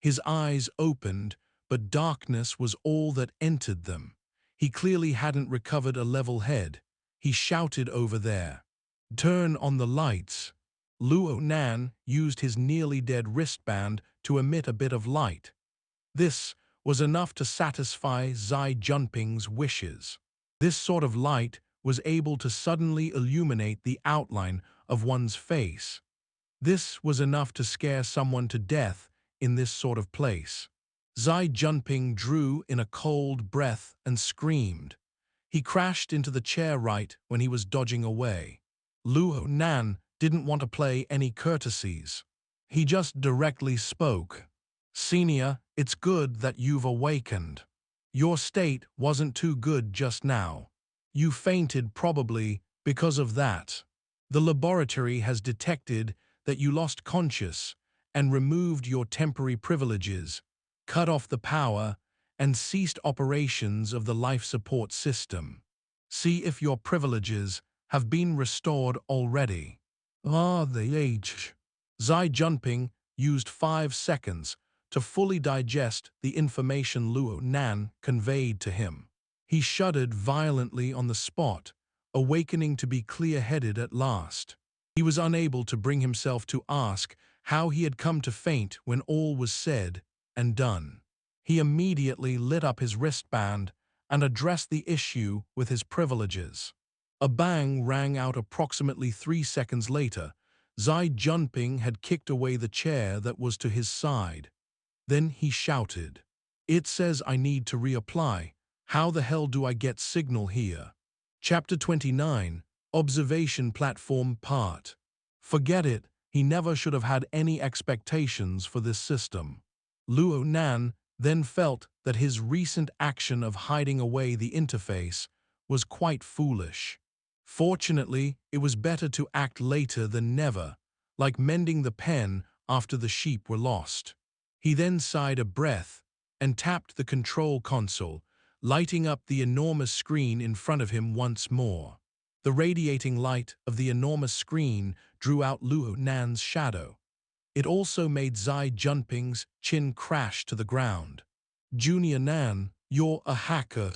His eyes opened, but darkness was all that entered them. He clearly hadn't recovered a level head. He shouted over there, "Turn on the lights." Luo Nan used his nearly dead wristband to emit a bit of light. This was enough to satisfy Xie Junping's wishes. This sort of light was able to suddenly illuminate the outline of one's face. This was enough to scare someone to death in this sort of place. Xie Junping drew in a cold breath and screamed. He crashed into the chair right when he was dodging away. Luo Nan didn't want to play any courtesies. He just directly spoke. "Senior, it's good that you've awakened. Your state wasn't too good just now. You fainted probably because of that. The laboratory has detected that you lost conscious and removed your temporary privileges, cut off the power, and ceased operations of the life support system. See if your privileges have been restored already." The age. Xie Junping used 5 seconds to fully digest the information Luo Nan conveyed to him. He shuddered violently on the spot, awakening to be clear-headed at last. He was unable to bring himself to ask how he had come to faint when all was said and done. He immediately lit up his wristband and addressed the issue with his privileges. A bang rang out approximately 3 seconds later. Xie Junping had kicked away the chair that was to his side. Then he shouted, "It says I need to reapply. How the hell do I get signal here?" Chapter 29, Observation Platform Part. Forget it, he never should have had any expectations for this system. Luo Nan then felt that his recent action of hiding away the interface was quite foolish. Fortunately, it was better to act later than never, like mending the pen after the sheep were lost. He then sighed a breath and tapped the control console, lighting up the enormous screen in front of him once more. The radiating light of the enormous screen drew out Luo Nan's shadow. It also made Xie Junping's chin crash to the ground. "Junior Nan, you're a hacker."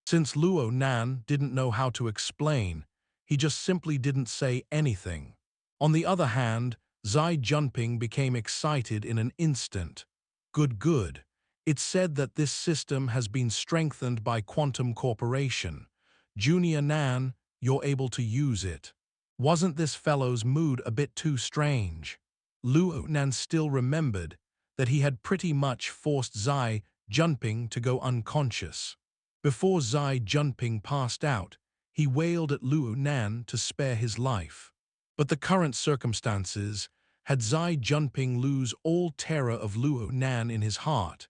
Since Luo Nan didn't know how to explain, he just simply didn't say anything. On the other hand, Xie Junping became excited in an instant. Good. It's said that this system has been strengthened by Quantum Corporation. Junior Nan, you're able to use it. Wasn't this fellow's mood a bit too strange? Luo Nan still remembered that he had pretty much forced Xie Junping to go unconscious. Before Xie Junping passed out, he wailed at Luo Nan to spare his life. But the current circumstances had Xie Junping lose all terror of Luo Nan in his heart,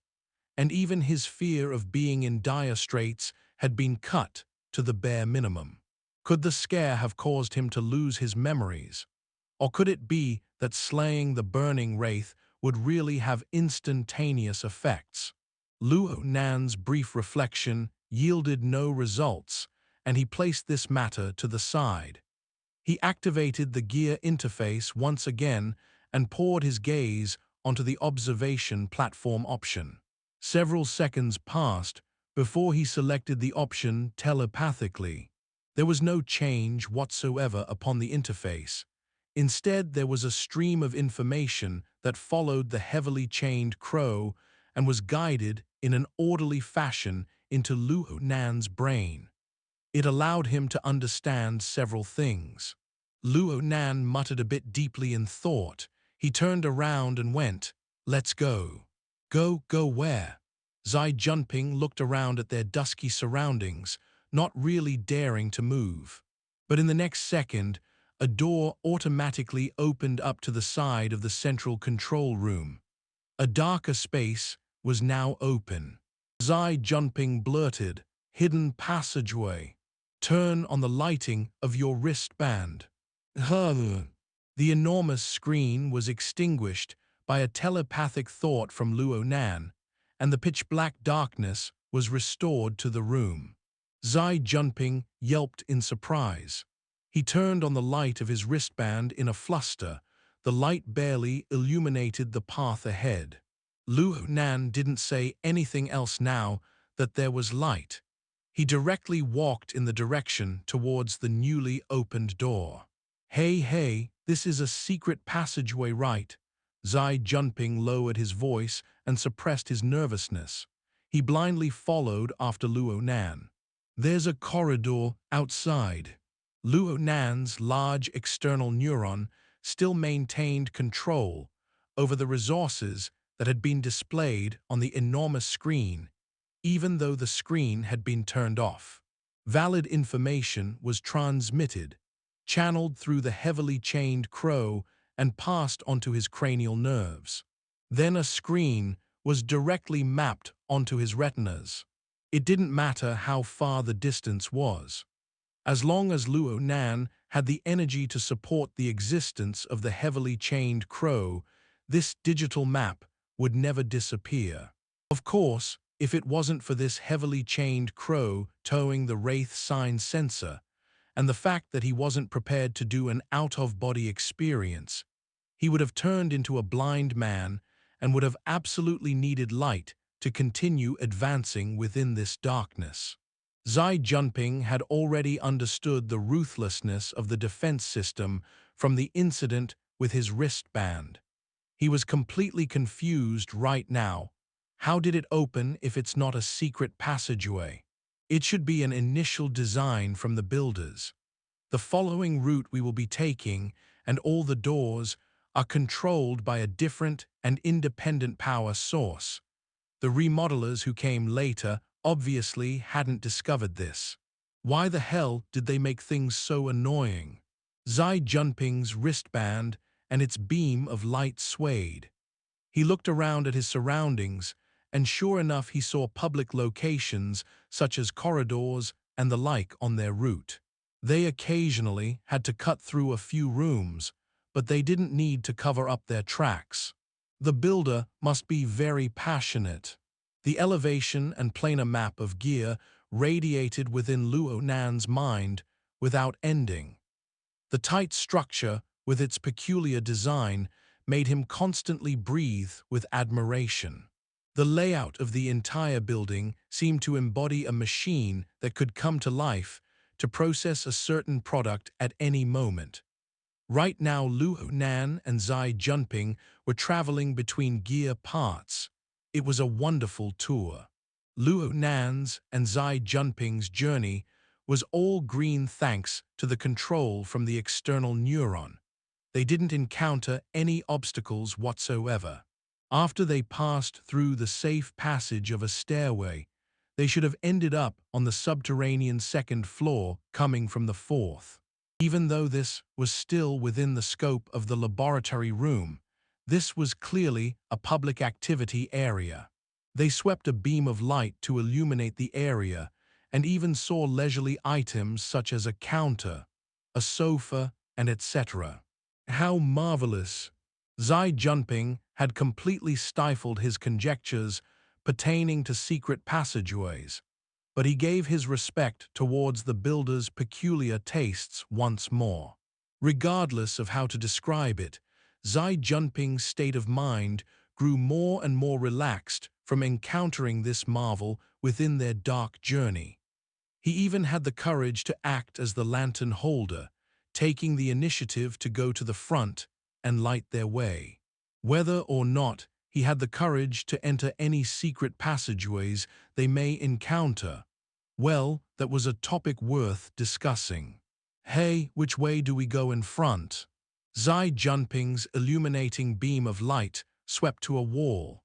and even his fear of being in dire straits had been cut to the bare minimum. Could the scare have caused him to lose his memories? Or could it be that slaying the burning wraith would really have instantaneous effects? Luo Nan's brief reflection yielded no results, and he placed this matter to the side. He activated the gear interface once again and poured his gaze onto the observation platform option. Several seconds passed before he selected the option telepathically. There was no change whatsoever upon the interface. Instead, there was a stream of information that followed the heavily chained crow and was guided in an orderly fashion into Luo Nan's brain. It allowed him to understand several things. Luo Nan muttered a bit deeply in thought. He turned around and went, "Let's go." Go where? Xie Junping looked around at their dusky surroundings, not really daring to move. But in the next second, a door automatically opened up to the side of the central control room. A darker space was now open. Xie Junping blurted, "Hidden passageway. Turn on the lighting of your wristband." The enormous screen was extinguished by a telepathic thought from Luo Nan, and the pitch-black darkness was restored to the room. Xie Junping yelped in surprise. He turned on the light of his wristband in a fluster. The light barely illuminated the path ahead. Luo Nan didn't say anything else now that there was light. He directly walked in the direction towards the newly opened door. Hey, this is a secret passageway, right? Xie Junping lowered his voice and suppressed his nervousness. He blindly followed after Luo Nan. There's a corridor outside. Luo Nan's large external neuron still maintained control over the resources that had been displayed on the enormous screen, even though the screen had been turned off. Valid information was transmitted, channeled through the heavily chained crow and passed onto his cranial nerves. Then a screen was directly mapped onto his retinas. It didn't matter how far the distance was. As long as Luo Nan had the energy to support the existence of the heavily chained crow, this digital map would never disappear. Of course, if it wasn't for this heavily chained crow towing the Wraith sign sensor, and the fact that he wasn't prepared to do an out-of-body experience, he would have turned into a blind man and would have absolutely needed light to continue advancing within this darkness. Xie Junping had already understood the ruthlessness of the defense system from the incident with his wristband. He was completely confused right now. How did it open if it's not a secret passageway? It should be an initial design from the builders. The following route we will be taking, and all the doors, are controlled by a different and independent power source. The remodelers who came later obviously hadn't discovered this. Why the hell did they make things so annoying? Xie Junping's wristband and its beam of light swayed. He looked around at his surroundings, and sure enough he saw public locations such as corridors and the like on their route. They occasionally had to cut through a few rooms, but they didn't need to cover up their tracks. The builder must be very passionate. The elevation and planar map of gear radiated within Luo Nan's mind without ending. The tight structure, with its peculiar design, made him constantly breathe with admiration. The layout of the entire building seemed to embody a machine that could come to life to process a certain product at any moment. Right now, Luo Nan and Xie Junping were traveling between gear parts. It was a wonderful tour. Luo Nan's and Xie Junping's journey was all green thanks to the control from the external neuron. They didn't encounter any obstacles whatsoever. After they passed through the safe passage of a stairway, they should have ended up on the subterranean second floor coming from the fourth. Even though this was still within the scope of the laboratory room, this was clearly a public activity area. They swept a beam of light to illuminate the area and even saw leisurely items such as a counter, a sofa, and etc. How marvelous! Xie Junping had completely stifled his conjectures pertaining to secret passageways, but he gave his respect towards the builder's peculiar tastes once more. Regardless of how to describe it, Xie Junping's state of mind grew more and more relaxed from encountering this marvel within their dark journey. He even had the courage to act as the lantern holder, taking the initiative to go to the front and light their way. Whether or not he had the courage to enter any secret passageways they may encounter, well, that was a topic worth discussing. Hey, which way do we go in front? Xie Junping's illuminating beam of light swept to a wall.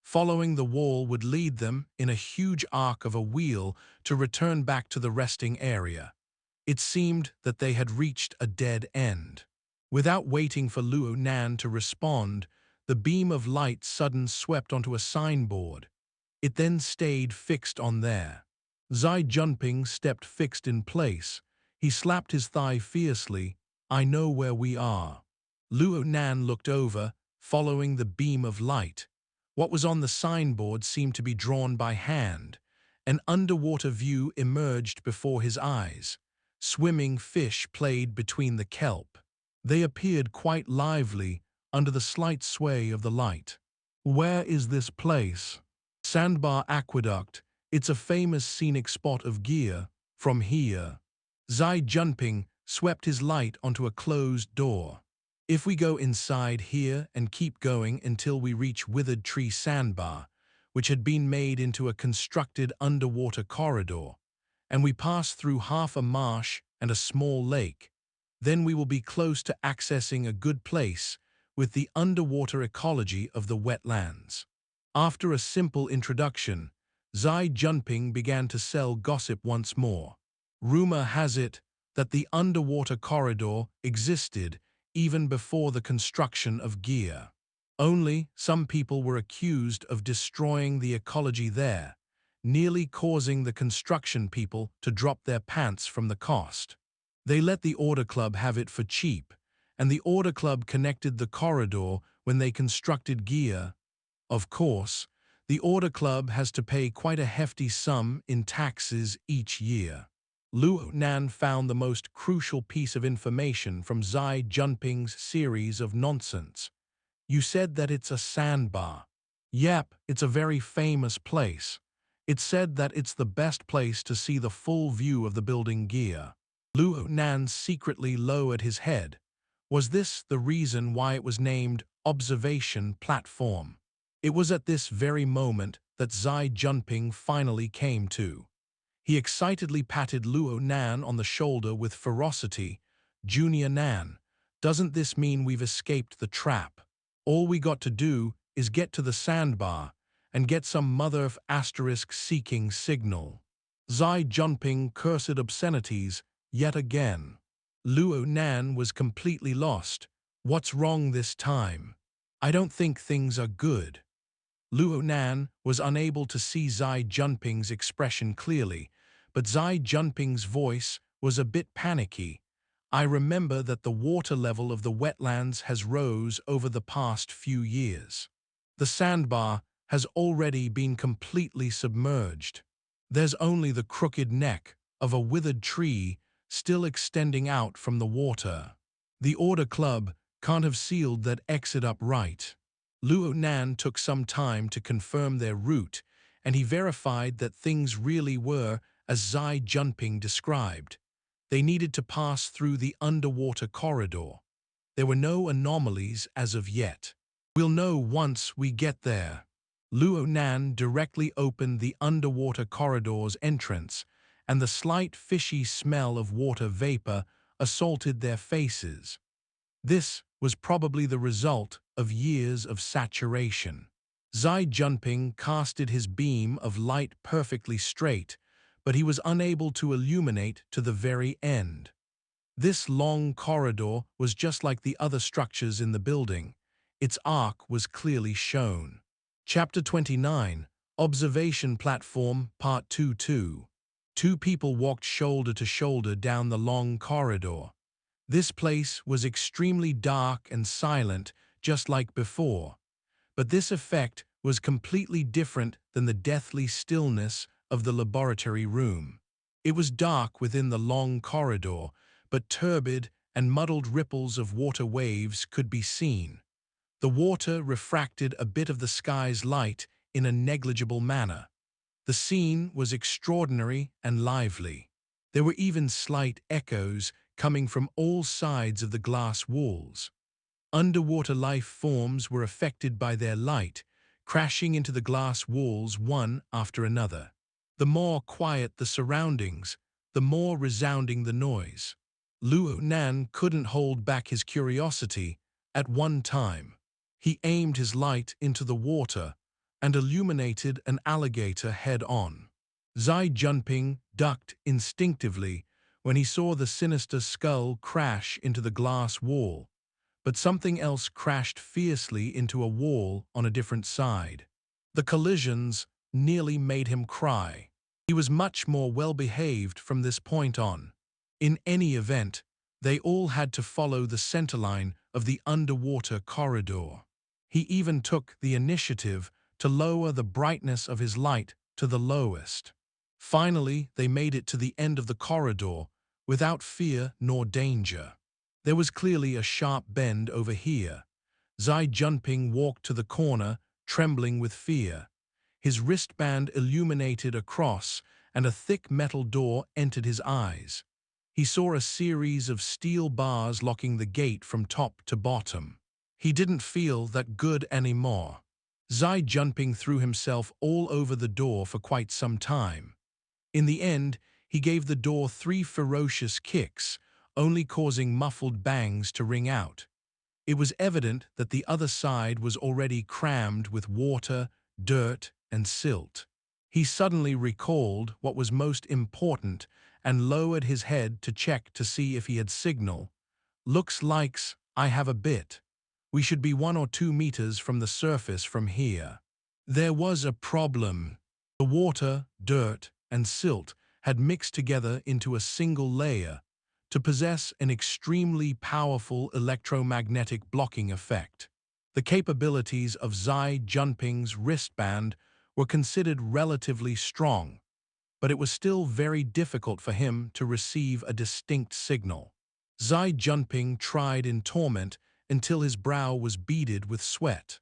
Following the wall would lead them in a huge arc of a wheel to return back to the resting area. It seemed that they had reached a dead end. Without waiting for Luo Nan to respond, the beam of light suddenly swept onto a signboard. It then stayed fixed on there. Xie Junping stepped fixed in place. He slapped his thigh fiercely. I know where we are. Luo Nan looked over, following the beam of light. What was on the signboard seemed to be drawn by hand. An underwater view emerged before his eyes. Swimming fish played between the kelp. They appeared quite lively under the slight sway of the light. Where is this place? Sandbar Aqueduct. It's a famous scenic spot of gear. From here. Xie Junping swept his light onto a closed door. If we go inside here and keep going until we reach Withered Tree Sandbar, which had been made into a constructed underwater corridor, and we pass through half a marsh and a small lake. Then we will be close to accessing a good place with the underwater ecology of the wetlands. After a simple introduction, Xie Junping began to sell gossip once more. Rumor has it that the underwater corridor existed even before the construction of Xie. Only some people were accused of destroying the ecology there, nearly causing the construction people to drop their pants from the cost. They let the Order Club have it for cheap, and the Order Club connected the corridor when they constructed Xie. Of course, the Order Club has to pay quite a hefty sum in taxes each year. Luo Nan found the most crucial piece of information from Xie Junping's series of nonsense. You said that it's a sandbar. Yep, it's a very famous place. It's said that it's the best place to see the full view of the building Xie. Luo Nan secretly lowered his head. Was this the reason why it was named Observation Platform? It was at this very moment that Xie Junping finally came to. He excitedly patted Luo Nan on the shoulder with ferocity. Junior Nan, doesn't this mean we've escaped the trap? All we got to do is get to the sandbar and get some mother of asterisk seeking signal. Xie Junping cursed obscenities yet again. Luo Nan was completely lost. What's wrong this time? I don't think things are good. Luo Nan was unable to see Xie Junping's expression clearly, but Xie Junping's voice was a bit panicky. I remember that the water level of the wetlands has rose over the past few years. The sandbar has already been completely submerged. There's only the crooked neck of a withered tree still extending out from the water. The Order Club can't have sealed that exit up right. Luo Nan took some time to confirm their route, and he verified that things really were as Xie Junping described. They needed to pass through the underwater corridor. There were no anomalies as of yet. We'll know once we get there. Luo Nan directly opened the underwater corridor's entrance, and the slight fishy smell of water vapor assaulted their faces. This was probably the result of years of saturation. Xie Junping casted his beam of light perfectly straight, but he was unable to illuminate to the very end. This long corridor was just like the other structures in the building. Its arc was clearly shown. Chapter 29, Observation Platform, Part 2-2. Two people walked shoulder to shoulder down the long corridor. This place was extremely dark and silent, just like before. But this effect was completely different than the deathly stillness of the laboratory room. It was dark within the long corridor, but turbid and muddled ripples of water waves could be seen. The water refracted a bit of the sky's light in a negligible manner. The scene was extraordinary and lively. There were even slight echoes coming from all sides of the glass walls. Underwater life forms were affected by their light, crashing into the glass walls one after another. The more quiet the surroundings, the more resounding the noise. Luo Nan couldn't hold back his curiosity. At one time, he aimed his light into the water and illuminated an alligator head-on. Xie Junping ducked instinctively when he saw the sinister skull crash into the glass wall, but something else crashed fiercely into a wall on a different side. The collisions nearly made him cry. He was much more well-behaved from this point on. In any event, they all had to follow the centerline of the underwater corridor. He even took the initiative to lower the brightness of his light to the lowest. Finally, they made it to the end of the corridor without fear nor danger. There was clearly a sharp bend over here. Xie Junping walked to the corner, trembling with fear. His wristband illuminated a cross, and a thick metal door entered his eyes. He saw a series of steel bars locking the gate from top to bottom. He didn't feel that good anymore. Xie Junping threw himself all over the door for quite some time. In the end, He gave the door 3 ferocious kicks, only causing muffled bangs to ring out. It was evident that the other side was already crammed with water, dirt, and silt. He suddenly recalled what was most important and lowered his head to check to see if he had signal. "Looks likes I have a bit. We should be 1 or 2 meters from the surface from here." There was a problem. The water, dirt, and silt had mixed together into a single layer to possess an extremely powerful electromagnetic blocking effect. The capabilities of Xie Junping's wristband were considered relatively strong, but it was still very difficult for him to receive a distinct signal. Xie Junping tried in torment until his brow was beaded with sweat.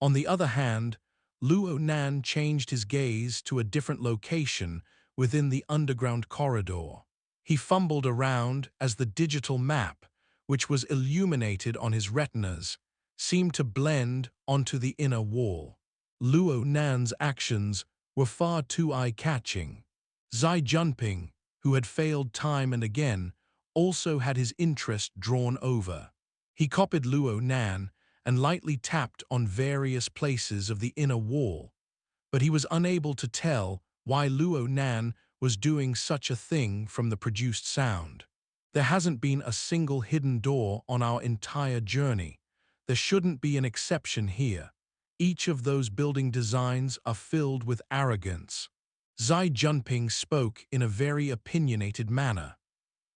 On the other hand, Luo Nan changed his gaze to a different location within the underground corridor. He fumbled around as the digital map, which was illuminated on his retinas, seemed to blend onto the inner wall. Luo Nan's actions were far too eye-catching. Xie Junping, who had failed time and again, also had his interest drawn over. He copied Luo Nan and lightly tapped on various places of the inner wall, but he was unable to tell why Luo Nan was doing such a thing from the produced sound. "There hasn't been a single hidden door on our entire journey. There shouldn't be an exception here. Each of those building designs are filled with arrogance." Xie Junping spoke in a very opinionated manner.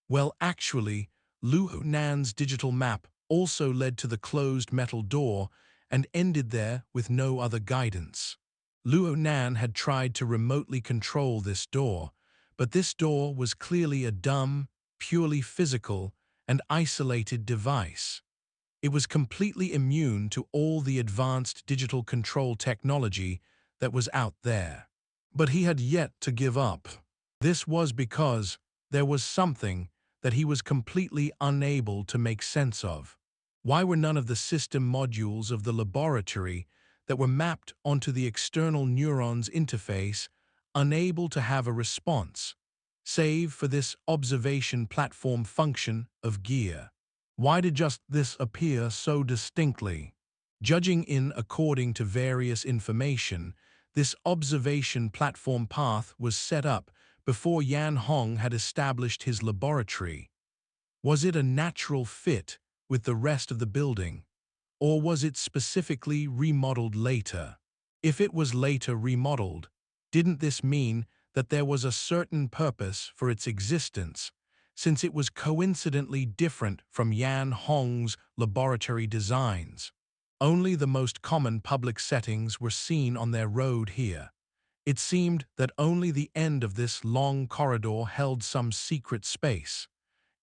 Well, actually, Luo Nan's digital map also led to the closed metal door and ended there with no other guidance. Luo Nan had tried to remotely control this door, but this door was clearly a dumb, purely physical, and isolated device. It was completely immune to all the advanced digital control technology that was out there. But he had yet to give up. This was because there was something that he was completely unable to make sense of. Why were none of the system modules of the laboratory that were mapped onto the external neuron's interface unable to have a response, save for this observation platform function of gear? Why did just this appear so distinctly? Judging in according to various information, this observation platform path was set up before Yan Hong had established his laboratory. Was it a natural fit with the rest of the building, or was it specifically remodeled later? If it was later remodeled, didn't this mean that there was a certain purpose for its existence, since it was coincidentally different from Yan Hong's laboratory designs? Only the most common public settings were seen on their road here. It seemed that only the end of this long corridor held some secret space.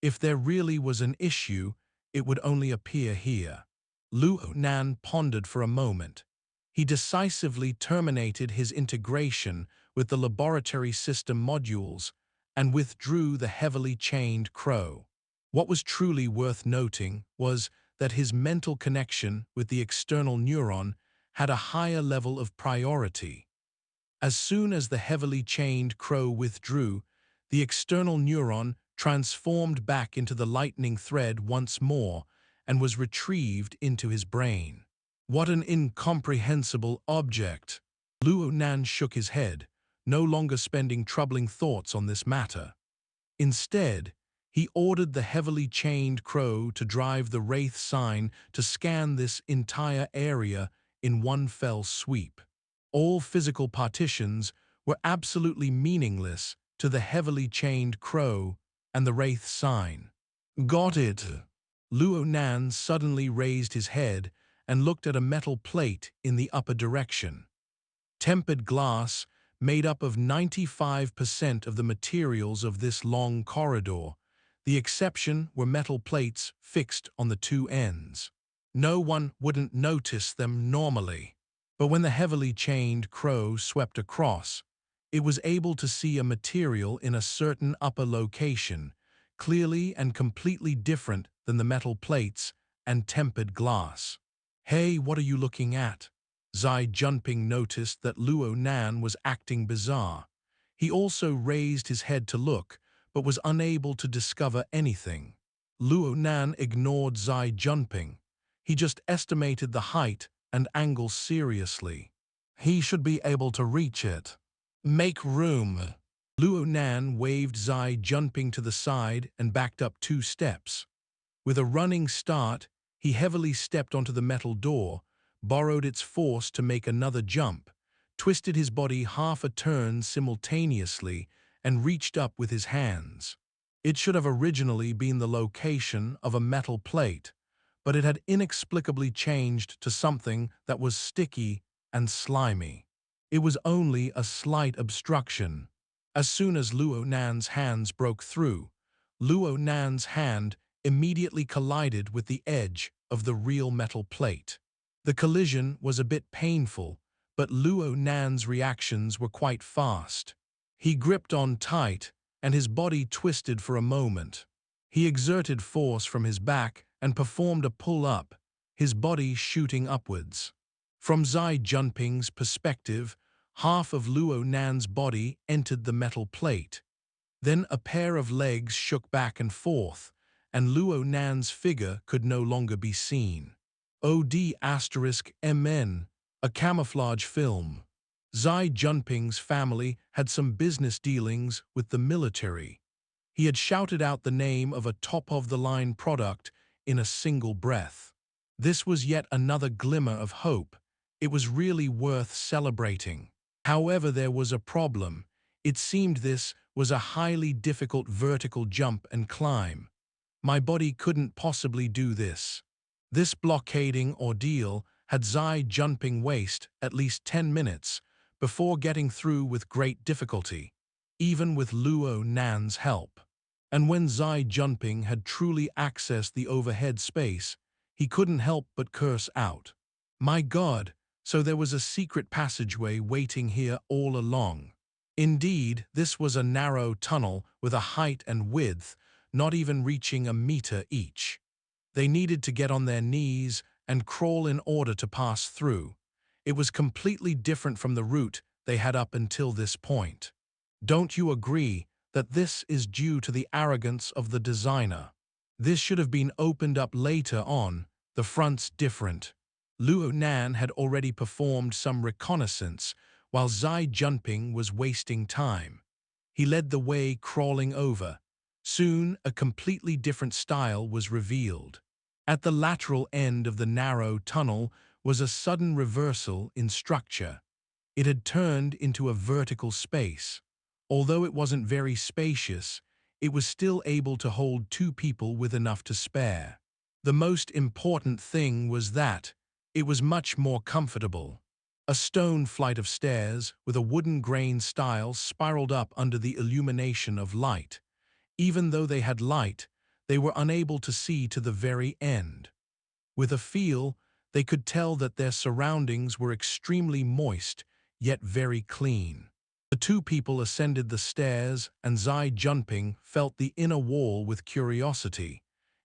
If there really was an issue, it would only appear here. Luo Nan pondered for a moment. He decisively terminated his integration with the laboratory system modules and withdrew the heavily chained crow. What was truly worth noting was that his mental connection with the external neuron had a higher level of priority. As soon as the heavily chained crow withdrew, the external neuron transformed back into the lightning thread once more and was retrieved into his brain. What an incomprehensible object! Luo Nan shook his head, no longer spending troubling thoughts on this matter. Instead, he ordered the heavily chained crow to drive the wraith sign to scan this entire area in one fell sweep. All physical partitions were absolutely meaningless to the heavily chained crow and the wraith sign. "Got it." Luo Nan suddenly raised his head and looked at a metal plate in the upper direction. Tempered glass made up of 95% of the materials of this long corridor. The exception were metal plates fixed on the two ends. No one wouldn't notice them normally. But when the heavily chained crow swept across, it was able to see a material in a certain upper location, clearly and completely different than the metal plates and tempered glass. "Hey, what are you looking at?" Xie Junping noticed that Luo Nan was acting bizarre. He also raised his head to look, but was unable to discover anything. Luo Nan ignored Xie Junping. He just estimated the height and angle seriously. He should be able to reach it. Make room. Luo Nan waved Xie Junping to the side and backed up 2 steps. With a running start, he heavily stepped onto the metal door, borrowed its force to make another jump, twisted his body half a turn simultaneously, and reached up with his hands. It should have originally been the location of a metal plate, but it had inexplicably changed to something that was sticky and slimy. It was only a slight obstruction. As soon as Luo Nan's hands broke through, Luo Nan's hand immediately collided with the edge of the real metal plate. The collision was a bit painful, but Luo Nan's reactions were quite fast. He gripped on tight, and his body twisted for a moment. He exerted force from his back and performed a pull-up, his body shooting upwards. From Xie Junping's perspective, half of Luo Nan's body entered the metal plate. Then a pair of legs shook back and forth, and Luo Nan's figure could no longer be seen. OD*MN, a camouflage film. Xie Junping's family had some business dealings with the military. He had shouted out the name of a top-of-the-line product in a single breath. This was yet another glimmer of hope. It was really worth celebrating. However, there was a problem. It seemed this was a highly difficult vertical jump and climb. My body couldn't possibly do this. This blockading ordeal had Xie Junping waste at least 10 minutes before getting through with great difficulty, even with Luo Nan's help. And when Xie Junping had truly accessed the overhead space, he couldn't help but curse out. My God, so there was a secret passageway waiting here all along. Indeed, this was a narrow tunnel with a height and width not even reaching a meter each. They needed to get on their knees and crawl in order to pass through. It was completely different from the route they had up until this point. Don't you agree that this is due to the arrogance of the designer? This should have been opened up later on, the front's different. Luo Nan had already performed some reconnaissance while Xie Junping was wasting time. He led the way crawling over. Soon, a completely different style was revealed. At the lateral end of the narrow tunnel was a sudden reversal in structure. It had turned into a vertical space. Although it wasn't very spacious, it was still able to hold 2 people with enough to spare. The most important thing was that it was much more comfortable. A stone flight of stairs with a wooden grain stile spiraled up under the illumination of light. Even though they had light, they were unable to see to the very end. With a feel, they could tell that their surroundings were extremely moist, yet very clean. The 2 people ascended the stairs, and Xie Junping felt the inner wall with curiosity.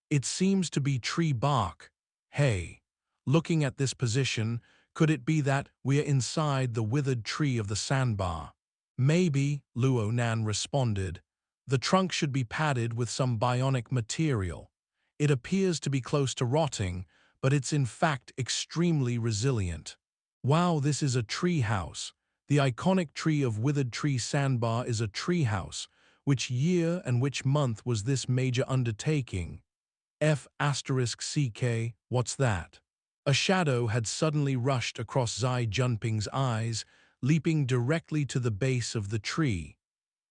It seems to be tree bark. Hey, looking at this position, could it be that we're inside the withered tree of the sandbar? Maybe, Luo Nan responded. The trunk should be padded with some bionic material. It appears to be close to rotting, but it's in fact extremely resilient. Wow, this is a treehouse. The iconic tree of withered tree sandbar is a treehouse. Which year and which month was this major undertaking? F***CK, what's that? A shadow had suddenly rushed across Xie Junping's eyes, leaping directly to the base of the tree.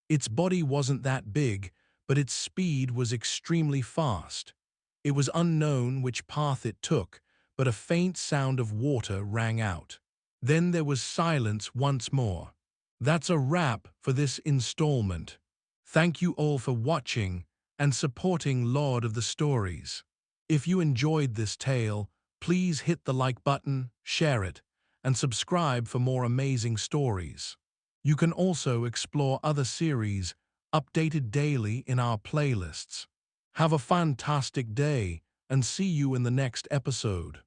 Its body wasn't that big, but its speed was extremely fast. It was unknown which path it took, but a faint sound of water rang out. Then there was silence once more. That's a wrap for this installment. Thank you all for watching and supporting Lord of the Stories. If you enjoyed this tale, please hit the like button, share it, and subscribe for more amazing stories. You can also explore other series updated daily in our playlists. Have a fantastic day and see you in the next episode.